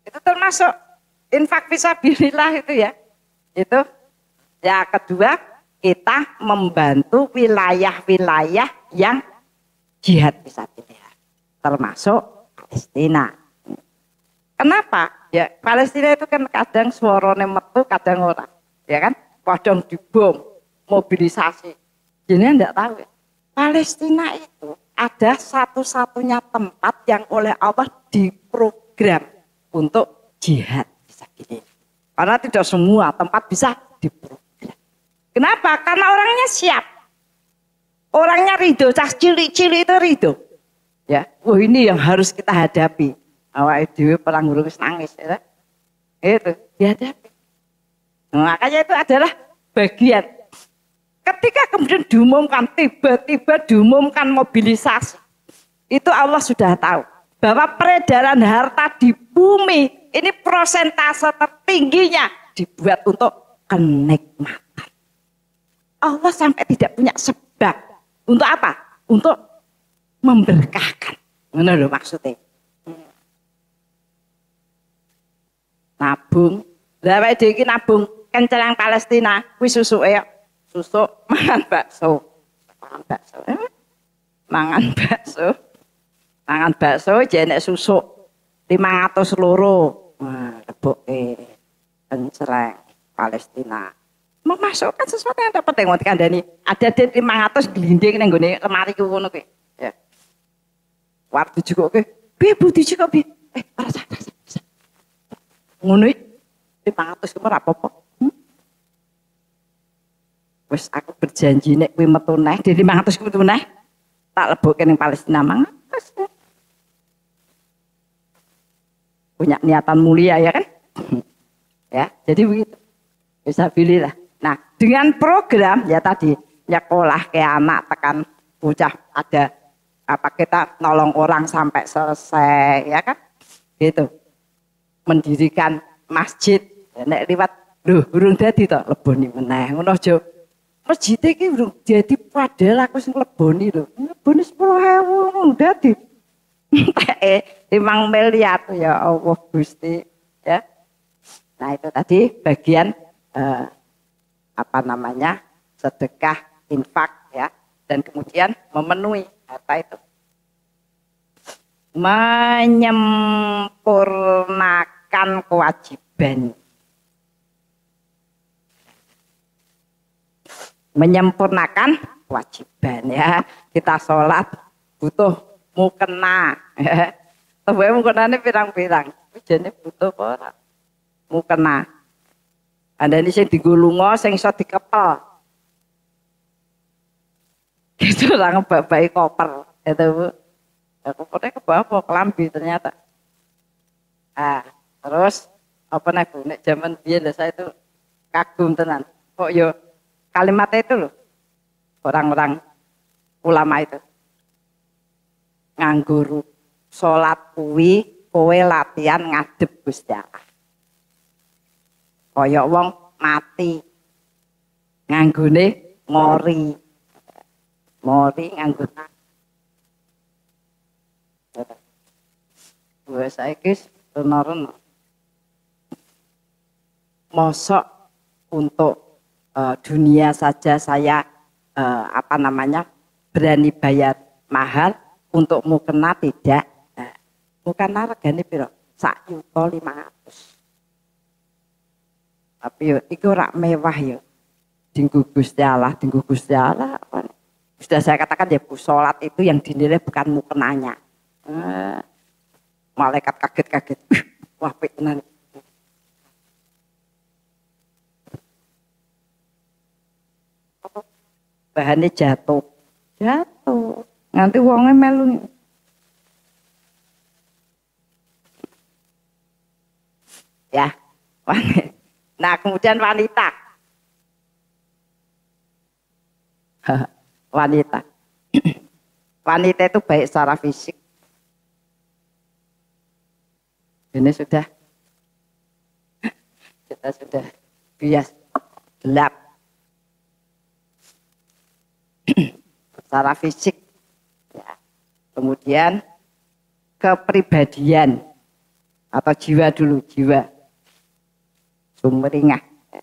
Itu termasuk infak fisabilillah itu ya. Itu. Ya kedua, kita membantu wilayah-wilayah yang jihad fisabilillah, termasuk Palestina. Kenapa? Ya Palestina itu kan kadang suarane metu, kadang ora, ya kan? Kadang dibom, mobilisasi. Jadi enggak tahu ya. Palestina itu ada satu-satunya tempat yang oleh Allah diprogram untuk jihad fisabilillah. Karena tidak semua tempat bisa diprogram. Kenapa? Karena orangnya siap. Orangnya ridho, cah cilik-cilik itu ridho. Ya, wah ini yang harus kita hadapi. Awake dhewe perang guru wis nangis ya. Itu dihadapi. Nah, makanya itu adalah bagian. Ketika kemudian diumumkan, tiba-tiba diumumkan mobilisasi. Itu Allah sudah tahu bahwa peredaran harta di bumi ini prosentase tertingginya dibuat untuk kenikmatan. Allah sampai tidak punya sebab. Untuk apa? Untuk memberkahkan. Ngono lho maksudnya. Nabung. Lah awake dhewe iki nabung kenceng Palestina, kuwi susuke susuk mangan bakso. Mangan bakso jenek susuk 500 loro. Wah, leboke kenceng Palestina. Memasukkan sesuatu yang dapat yang kandhani. Ada det 500 glinding ning nggone lemari ku ngono kuwi. Ya. Waktu juga kowe. Piye budi juga piye? Ora sah. Ngono iki 500 ku ora apa-apa. Wis aku berjanji nek kowe metu neh, di 500 ku metu neh. Tak lebokke ning Palestina mangan. Punya niatan mulia ya kan? Ya, jadi begitu. Bisa pilih lah. Nah, dengan program ya tadi nyekolah ke anak tekan bocah ada apa kita nolong orang sampai selesai ya kan? Gitu. mendirikan masjid. Nek liwat lho urung dadi to leboni meneh. Ngono aja. Masjid iki urung dadi padahal aku sing leboni lho. Leboni 10.000 ngono dadi. 5 miliar ya Allah Gusti ya. Nah itu tadi bagian apa namanya sedekah infak ya, dan kemudian memenuhi apa itu menyempurnakan kewajiban, menyempurnakan kewajiban ya. Kita sholat butuh mukena ya. Tapi mukenane pirang-pirang jane butuh apa ora mukena. Andane sing digulungo sing iso dikepel. Itu orang babai koper, itu Bu. Kopernya ke bawah kelambi ternyata. Terus apa nih Bu? Nek zaman biyen saya itu kagum tenan. Kok yo kalimatnya itu loh, orang-orang ulama itu nganggur sholat kuwi kowe latihan ngadep Gusti Allah. Kaya wong mati nganggone mori nganggo gue saiki reno-reno mosok untuk dunia saja saya apa namanya berani bayar mahal, untuk mukena tidak. Mukena regane piro? 1.500.000. Tapi yo iku ora mewah yo. Dinggo Gusti Allah, dinggo Gusti Allah. Sudah saya katakan ya Bu, sholat itu yang dinilai bukan mukenanya. Malaikat kaget-kaget. Wah, tenan. Bahannya jatuh. Nanti uangnya melu. Ya, nah kemudian wanita. Wanita itu baik secara fisik. Ini sudah kita sudah bias gelap. Secara fisik ya. Kemudian kepribadian atau jiwa dulu, jiwa sumringah ya.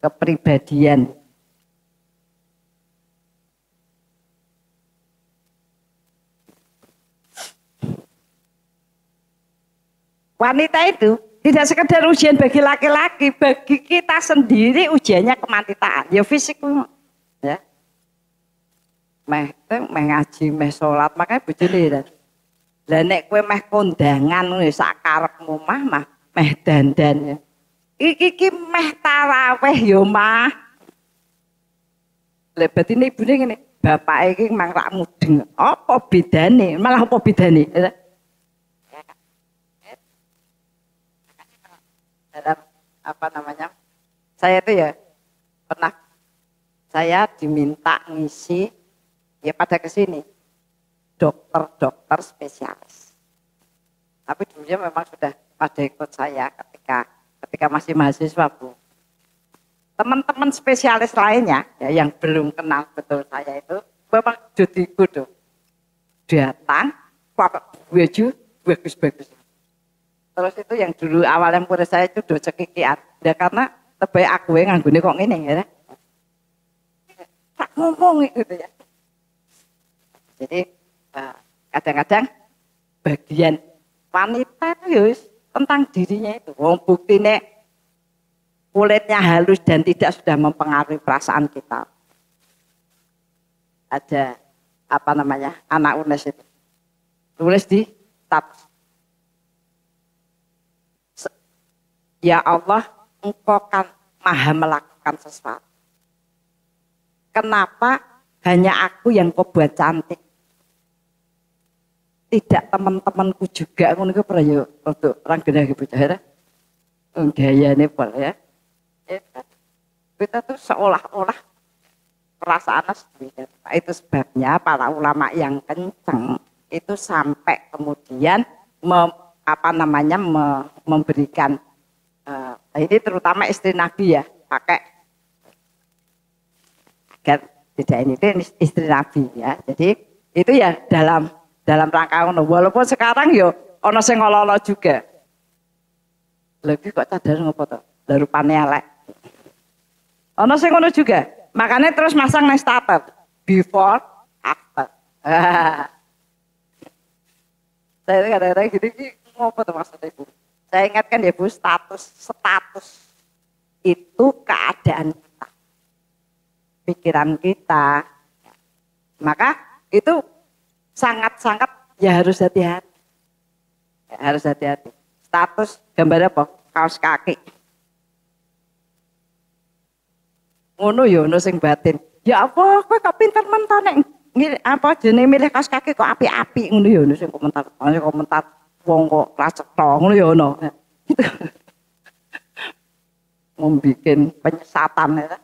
Kepribadian wanita itu tidak sekedar ujian bagi laki-laki, bagi kita sendiri ujiannya kemantitaan ya fisik ya. Meh ngaji, meh sholat, makanya bojone lah nek kowe meh kondangan wis sak karepmu mah meh dandan ya. Iki meh tarawih yo mah. Lah batine ibune ngene, bapak iki mang rak mudeng. Apa bedane? Malah apa bedane? Dalam apa namanya? Saya itu ya pernah saya diminta ngisi ya pada kesini dokter spesialis. Tapi dulunya memang sudah pada ikut saya ketika masih mahasiswa Bu. Teman-teman spesialis lainnya ya, yang belum kenal betul saya itu memang jadi ikut datang pakai baju bagus-bagus. Terus itu yang dulu awal yang murid saya itu do cekikian. Ya karena lebih aku yang nganggune kok ngene ya. Tak ngomong gitu ya. Jadi kadang-kadang bagian wanita itu ya tentang dirinya itu. Wong buktine kulitnya halus dan tidak sudah mempengaruhi perasaan kita. Ada apa namanya anak UNES itu tulis di tab. Ya Allah, Engkau kan maha melakukan sesuatu. Kenapa hanya aku yang kau buat cantik? Tidak teman-temanku juga, ngono iku prayo untuk orang gede bocah. Gayane pol ya. Kita tuh seolah-olah perasaan sendiri. Itu sebabnya para ulama yang kenceng itu sampai kemudian memberikan ini terutama istri Nabi ya, pakai agar tidak ini istri Nabi ya. Jadi itu ya dalam rangka ngono. Walaupun sekarang yo ono sing ngololo juga. Lebih kok cadar ngopo to? Lah rupane elek. Ono sing ngono juga. Makanya terus masang nang status before after. Saya kadang-kadang gini ngopo tuh maksudnya Bu? Saya ingatkan ya Bu, status itu keadaan kita, pikiran kita. Maka itu sangat-sangat ya harus hati-hati. Ya, harus hati-hati. Status gambar apa? Kaos kaki. Ngono ya ono sing batin. Ya apa kowe kok pinter mentone apa jenenge milih kaos kaki kok apik-apik ngono ya ono sing komentar wong kok racetho ngono ya ono. Gitu. Membikin penyesatan ya.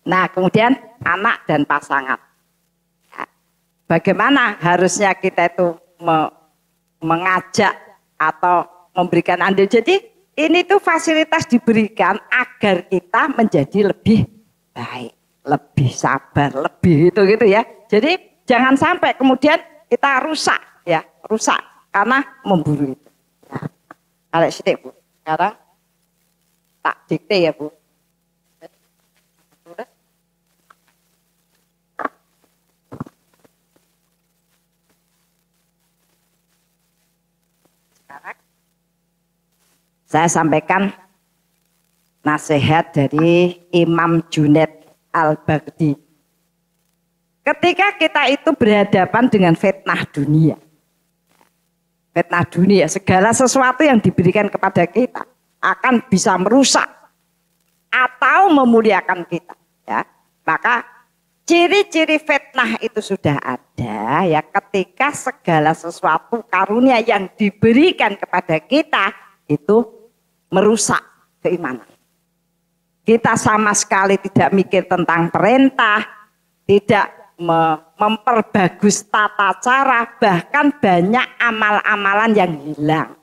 Nah, kemudian anak dan pasangan. Bagaimana harusnya kita itu mengajak atau memberikan andil. Jadi ini tuh fasilitas diberikan agar kita menjadi lebih baik, lebih sabar, lebih gitu ya. Jadi jangan sampai kemudian kita rusak karena memburu itu. Nah, kalau sithik Bu, sekarang tak dikte ya Bu. Saya sampaikan nasihat dari Imam Junaid Al-Baghdadi. Ketika kita itu berhadapan dengan fitnah dunia, segala sesuatu yang diberikan kepada kita akan bisa merusak atau memuliakan kita. Ya, maka ciri-ciri fitnah itu sudah ada ya ketika segala sesuatu karunia yang diberikan kepada kita itu merusak keimanan. Kita sama sekali tidak mikir tentang perintah, tidak memperbagus tata cara, bahkan banyak amal-amalan yang hilang.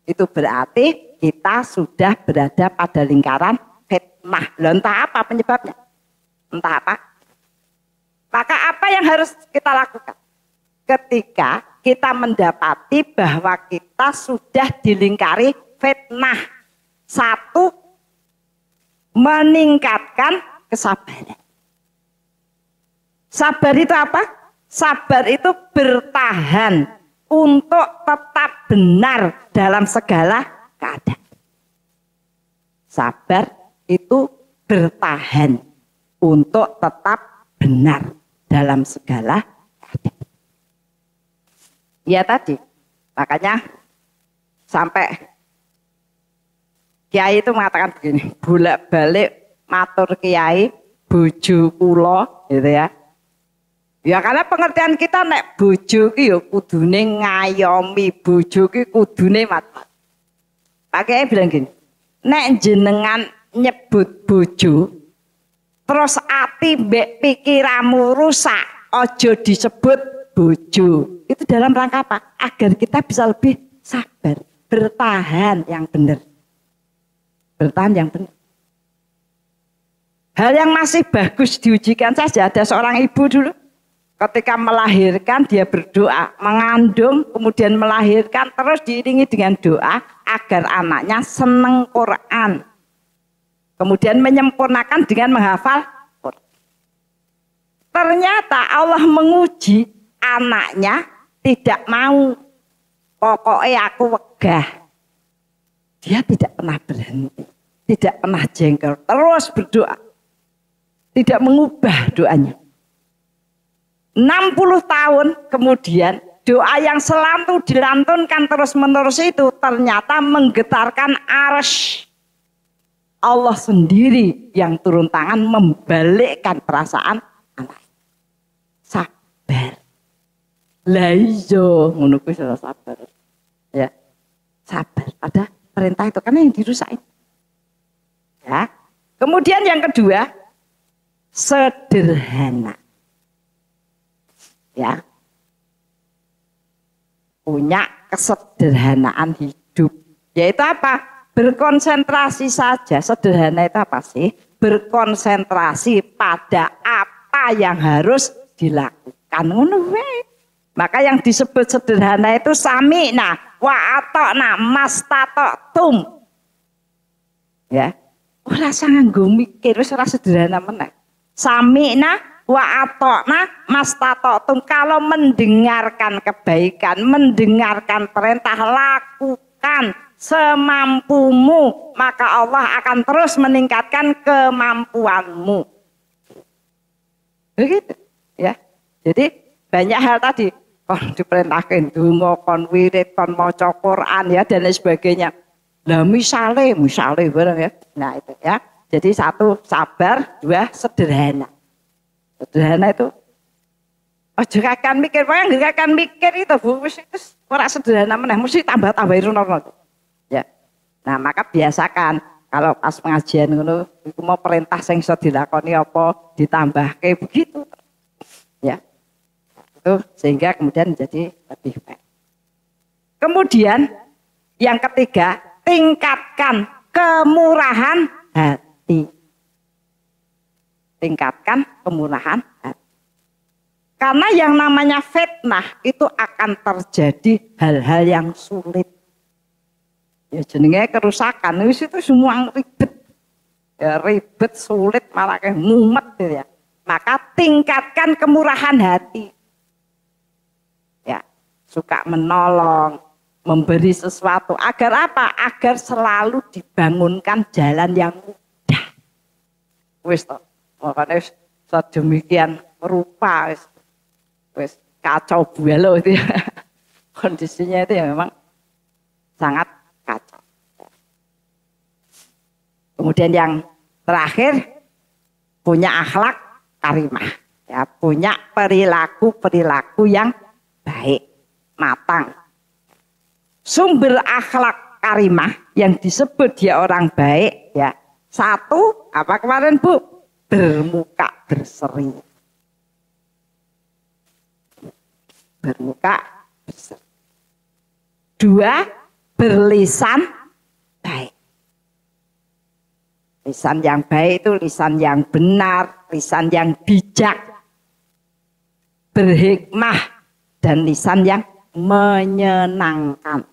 Itu berarti kita sudah berada pada lingkaran fitnah. Loh, entah apa penyebabnya? Entah apa? Maka apa yang harus kita lakukan? Ketika kita mendapati bahwa kita sudah dilingkari fitnah. Satu, meningkatkan kesabaran. Sabar itu apa? Sabar itu bertahan untuk tetap benar dalam segala keadaan. Sabar itu bertahan untuk tetap benar dalam segala keadaan. Ya tadi, makanya sampai Kiai itu mengatakan begini, bolak-balik matur Kiai, bojo kula gitu ya. Ya karena pengertian kita nek bojo ki ya kudune ngayomi, bojo ki kudune mati. Pak Kiai bilang gini, nek jenengan nyebut bojo terus ati mbek pikiramu rusak, ojo disebut bojo. Itu dalam rangka apa? Agar kita bisa lebih sabar, bertahan yang benar. Bertahan yang benar. Hal yang masih bagus diujikan saja, ada seorang ibu dulu ketika melahirkan dia berdoa, mengandung kemudian melahirkan terus diiringi dengan doa agar anaknya seneng Quran. Kemudian menyempurnakan dengan menghafal Quran. Ternyata Allah menguji anaknya tidak mau. Pokoknya aku wegah. Dia tidak pernah berhenti, tidak pernah jengkel, terus berdoa. Tidak mengubah doanya. 60 tahun kemudian doa yang selalu dilantunkan terus-menerus itu ternyata menggetarkan arsy. Allah sendiri yang turun tangan membalikkan perasaan anak. Sabar. Lah iya, ngono kuwi sabar. Ya. Sabar pada perintah itu karena yang dirusakin. Ya. Kemudian yang kedua, sederhana. Ya. Punya kesederhanaan hidup. Yaitu apa? Berkonsentrasi saja. Sederhana itu apa sih? Berkonsentrasi pada apa yang harus dilakukan. Maka yang disebut sederhana itu sami'na wa ata'na mastata'tum. Ya. Ora nganggo mikir, wis ora sederhana meneh. Sami'na wa ata'na mastata'tum. Kalau mendengarkan kebaikan, mendengarkan perintah, lakukan semampumu, maka Allah akan terus meningkatkan kemampuanmu. Begitu, ya. Jadi banyak hal tadi, kon diperintahkan donga, kon wirid, kon maca Quran ya dan lain sebagainya. Lah misale bareng ya. Nah itu ya. Jadi satu sabar, dua sederhana. Sederhana itu ojo akan mikir, yang akan mikir itu Bu, itu ora sederhana meneh, mesti tambah-tambah rono. Ya. Nah, maka biasakan kalau pas pengajian ngono iku mau perintah sing iso dilakoni apa ditambahke begitu. Ya. Itu sehingga kemudian menjadi lebih baik. Kemudian yang ketiga, tingkatkan kemurahan hati. Tingkatkan kemurahan hati. Karena yang namanya fitnah itu akan terjadi hal-hal yang sulit. Ya jenenge kerusakan, itu semua ribet. Ya, ribet, sulit, malah kayak mumet gitu ya. Maka tingkatkan kemurahan hati. Ya, suka menolong, memberi sesuatu. Agar apa? Agar selalu dibangunkan jalan yang mudah. Wis toh. Makanya sedemikian rupa wis kacau balau itu ya. Kondisinya itu ya memang sangat kacau. Kemudian yang terakhir, punya akhlak karimah, ya, punya perilaku yang baik, matang. Sumber akhlak karimah yang disebut dia orang baik, ya, satu apa kemarin Bu? Bermuka berseri. Bermuka berseri. Dua, berlisan baik. Lisan yang baik itu lisan yang benar, lisan yang bijak, berhikmah, dan lisan yang menyenangkan.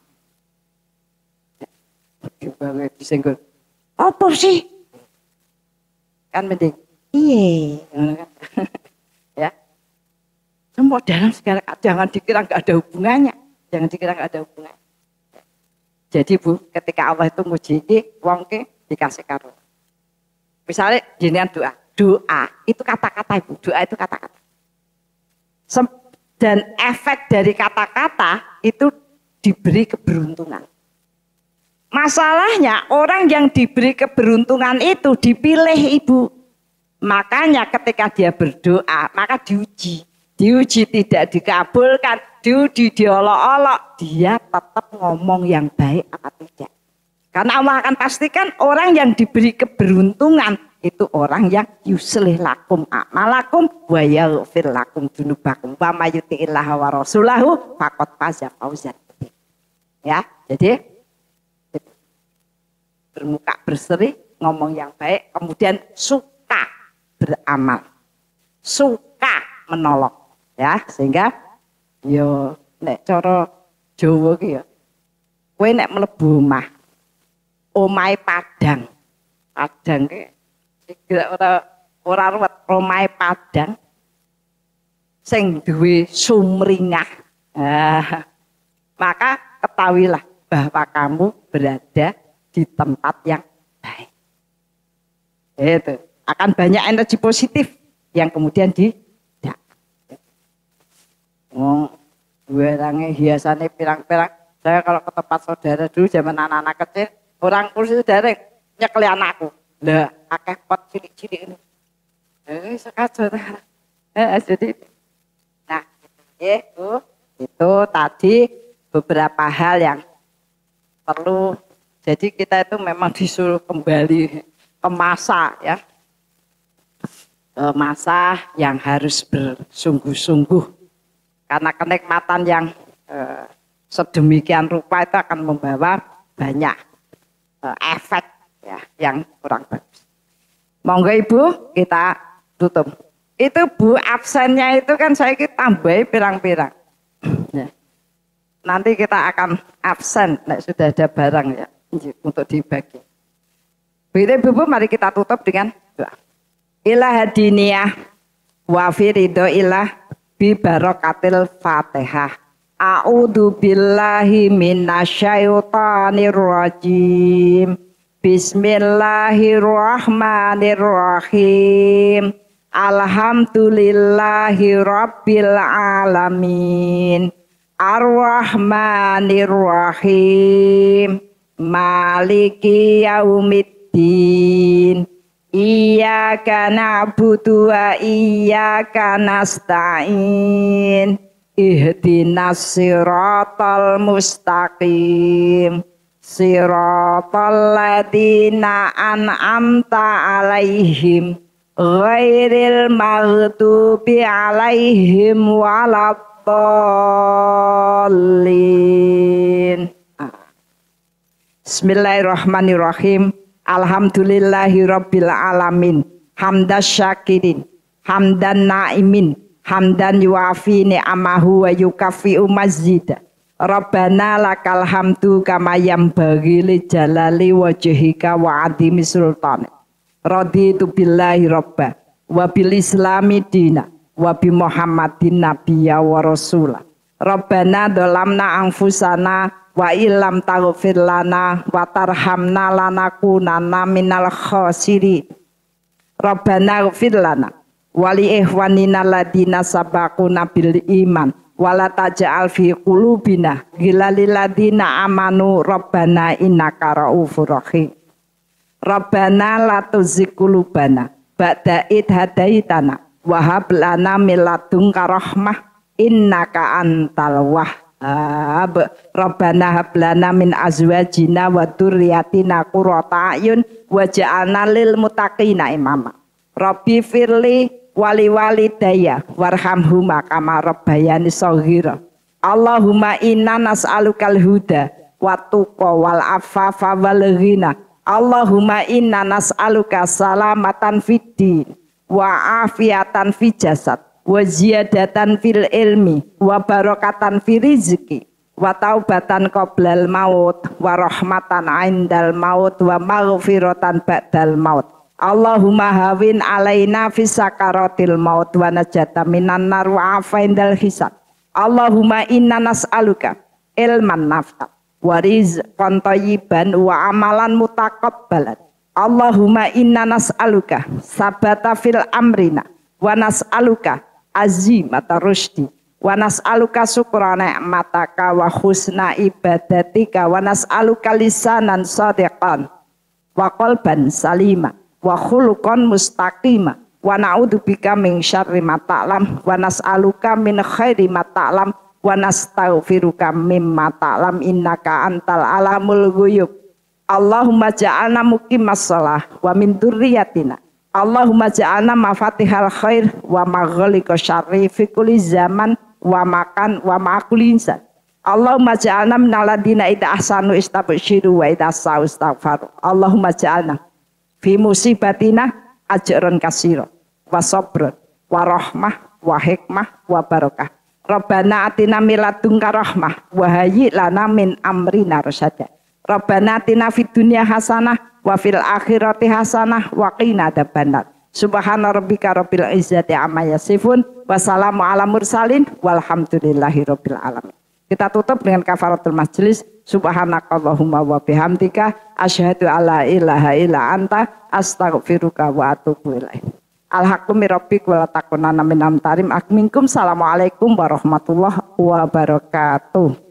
Banget disenggol. Apa sih? Kan mending iya, kan? Ya. Semua dalam segala, jangan dikira nggak ada hubungannya, jangan dikira nggak ada hubungannya. Jadi Bu, ketika Allah itu nguji wong ke dikasih karunia. Misalnya jenengan doa itu kata-kata Ibu, doa itu kata-kata. Dan efek dari kata-kata itu diberi keberuntungan. Masalahnya orang yang diberi keberuntungan itu dipilih Ibu. Makanya ketika dia berdoa, maka diuji. Diuji tidak dikabulkan, diuji diolok-olok, dia tetap ngomong yang baik apa tidak. Karena Allah akan pastikan orang yang diberi keberuntungan itu orang yang yuslih lakum a'malakum wa yaghfir lakum dzunubakum wa may yuti'illaha wa rasulahu faqad faza fawzan. Ya, jadi bermuka berseri, ngomong yang baik, kemudian suka beramal, suka menolong, ya, sehingga yo nek cara Jawa ki ya kowe nek mlebu omahe Padang ki ora ruwet, omahe Padang sing duwe sumringah. Maka ketahuilah bahwa kamu berada di tempat yang baik. Itu akan banyak energi positif yang kemudian gue orangnya hiasannya pirang-pirang. Saya kalau ke tempat saudara dulu zaman anak-anak kecil, orang kursi saudara nyekeli anakku. Lah, akeh pot cilik-cilik ini. Sekacau. Jadi, nah, itu tadi beberapa hal yang perlu. Jadi kita itu memang disuruh kembali ke masa, ya, ke masa yang harus bersungguh-sungguh. Karena kenikmatan yang sedemikian rupa itu akan membawa banyak efek ya yang kurang bagus. Monggo Ibu kita tutup. Itu Bu absennya itu kan saya tambahi pirang-pirang. Ya. Nanti kita akan absen, sudah ada barang ya untuk dibagi. Begitu Bu, mari kita tutup dengan doa. Ilah hadiniyah wa firido ilah bi barakatil Fatihah. A'udzu billahi minasyaitonir rajim. Bismillahirrahmanirrahim. Alhamdulillahi rabbil alamin. Ar-Rahmanir-Rahim. Maliki yaumiddin. Iyyaka na'budu wa iyyaka nasta'in. Ihdinas siratal mustaqim. Siratal ladzina an'amta 'alaihim ghairil maghdubi 'alaihim waladdallin. Bismillahirrahmanirrahim. Alhamdulillahirabbil alamin. Hamdas syakirin, hamdan naimin, hamdan yuafi ni'amahu wa yukafi'u mazida. Rabbana lakal hamdu kama yambaghi li jalali wajhika wa 'azimi sultanik. Raditu billahi rabba wa bil islami dina wa bi Muhammadin nabiyya wa rasula. Rabbana dhalamna anfusana wa illam taghfir lana wa tarhamna lanakunanna minal khasirin. Rabbana ighfir lana wa li ikhwanina alladziina sabaquna bil iman wa la taj'al fi qulubina ghillan lil ladziina amanu rabbana innaka ra'ufur rahim. Rabbana la tuzigh qulubana ba'da id hadaitana wa hab lana min ladunka rahmah innaka antal wahhab. Rabbana hab lana min azwajina wa dzurriyyatina qurrata a'yun waj'alna lil muttaqina imama. Rabbi firli wali walidayya warhamhuma kama rabbayani shaghira. Allahumma inna nas'alukal huda wa tuqa wal afafa wal ghina. Allahumma inna nas'aluka salamatan fid din wa afiatan fi jasad wa ziyadatan fil ilmi wa barakatan fi rizqi wa taubatan qoblal maut wa rahmatan 'indal maut wa maghfiratan ba'dal maut. Allahumma hawin alaina fi sakaratil maut wa najata minan nar wa afaindal hisab. Allahumma inna nas'aluka ilman nafi' wa rizqan thayyiban wa amalan mutaqabbalan. Allahumma inna nas'aluka sabata fil amrina wa nas'aluka azimata rusdi wa nas'aluka syukra ni'mataka wa husna ibadatika wa nas'aluka lisanan shadiqan wa qalban salima wa khuluqan mustaqima wa na'udzubika min syarri ma ta'lam wa nas'aluka min khairi ma ta'lam wa nastaghfiruka mimma ta'lam innaka antal alamul ghuyub. Allahumma ja'alna muqimas shalah wa min dzurriyyatina. Allahumma ja'alna mafatihal khair wa maghliqa syarri fi kulli zaman wa makan wa ma'kulli insan. Allahumma ja'alna minal ladzina idza ahsanu istabshiru wa idza sa'u istaghfaru. Allahumma ja'alna fi musibatina ajran katsira wa sabrun wa rahmah wa hikmah wa barakah. Rabbana atina min ladunka rahmah wa hayyi lana min amrina rasyada. Rabbana atina fid dunya hasanah wa fil akhirati hasanah wa qina adzabannar. Subhana rabbika rabbil izzati amma yasifun wa salamun ala mursalin walhamdulillahi rabbil alamin. Kita tutup dengan kafaratul majlis. Subhanakallahumma wa bihamdika asyhadu alla ilaha illa anta astaghfiruka wa atubu ilaik. Al-haqqu min rabbik wa la takunanna minal mumtarin. Assalamualaikum warahmatullahi wabarakatuh.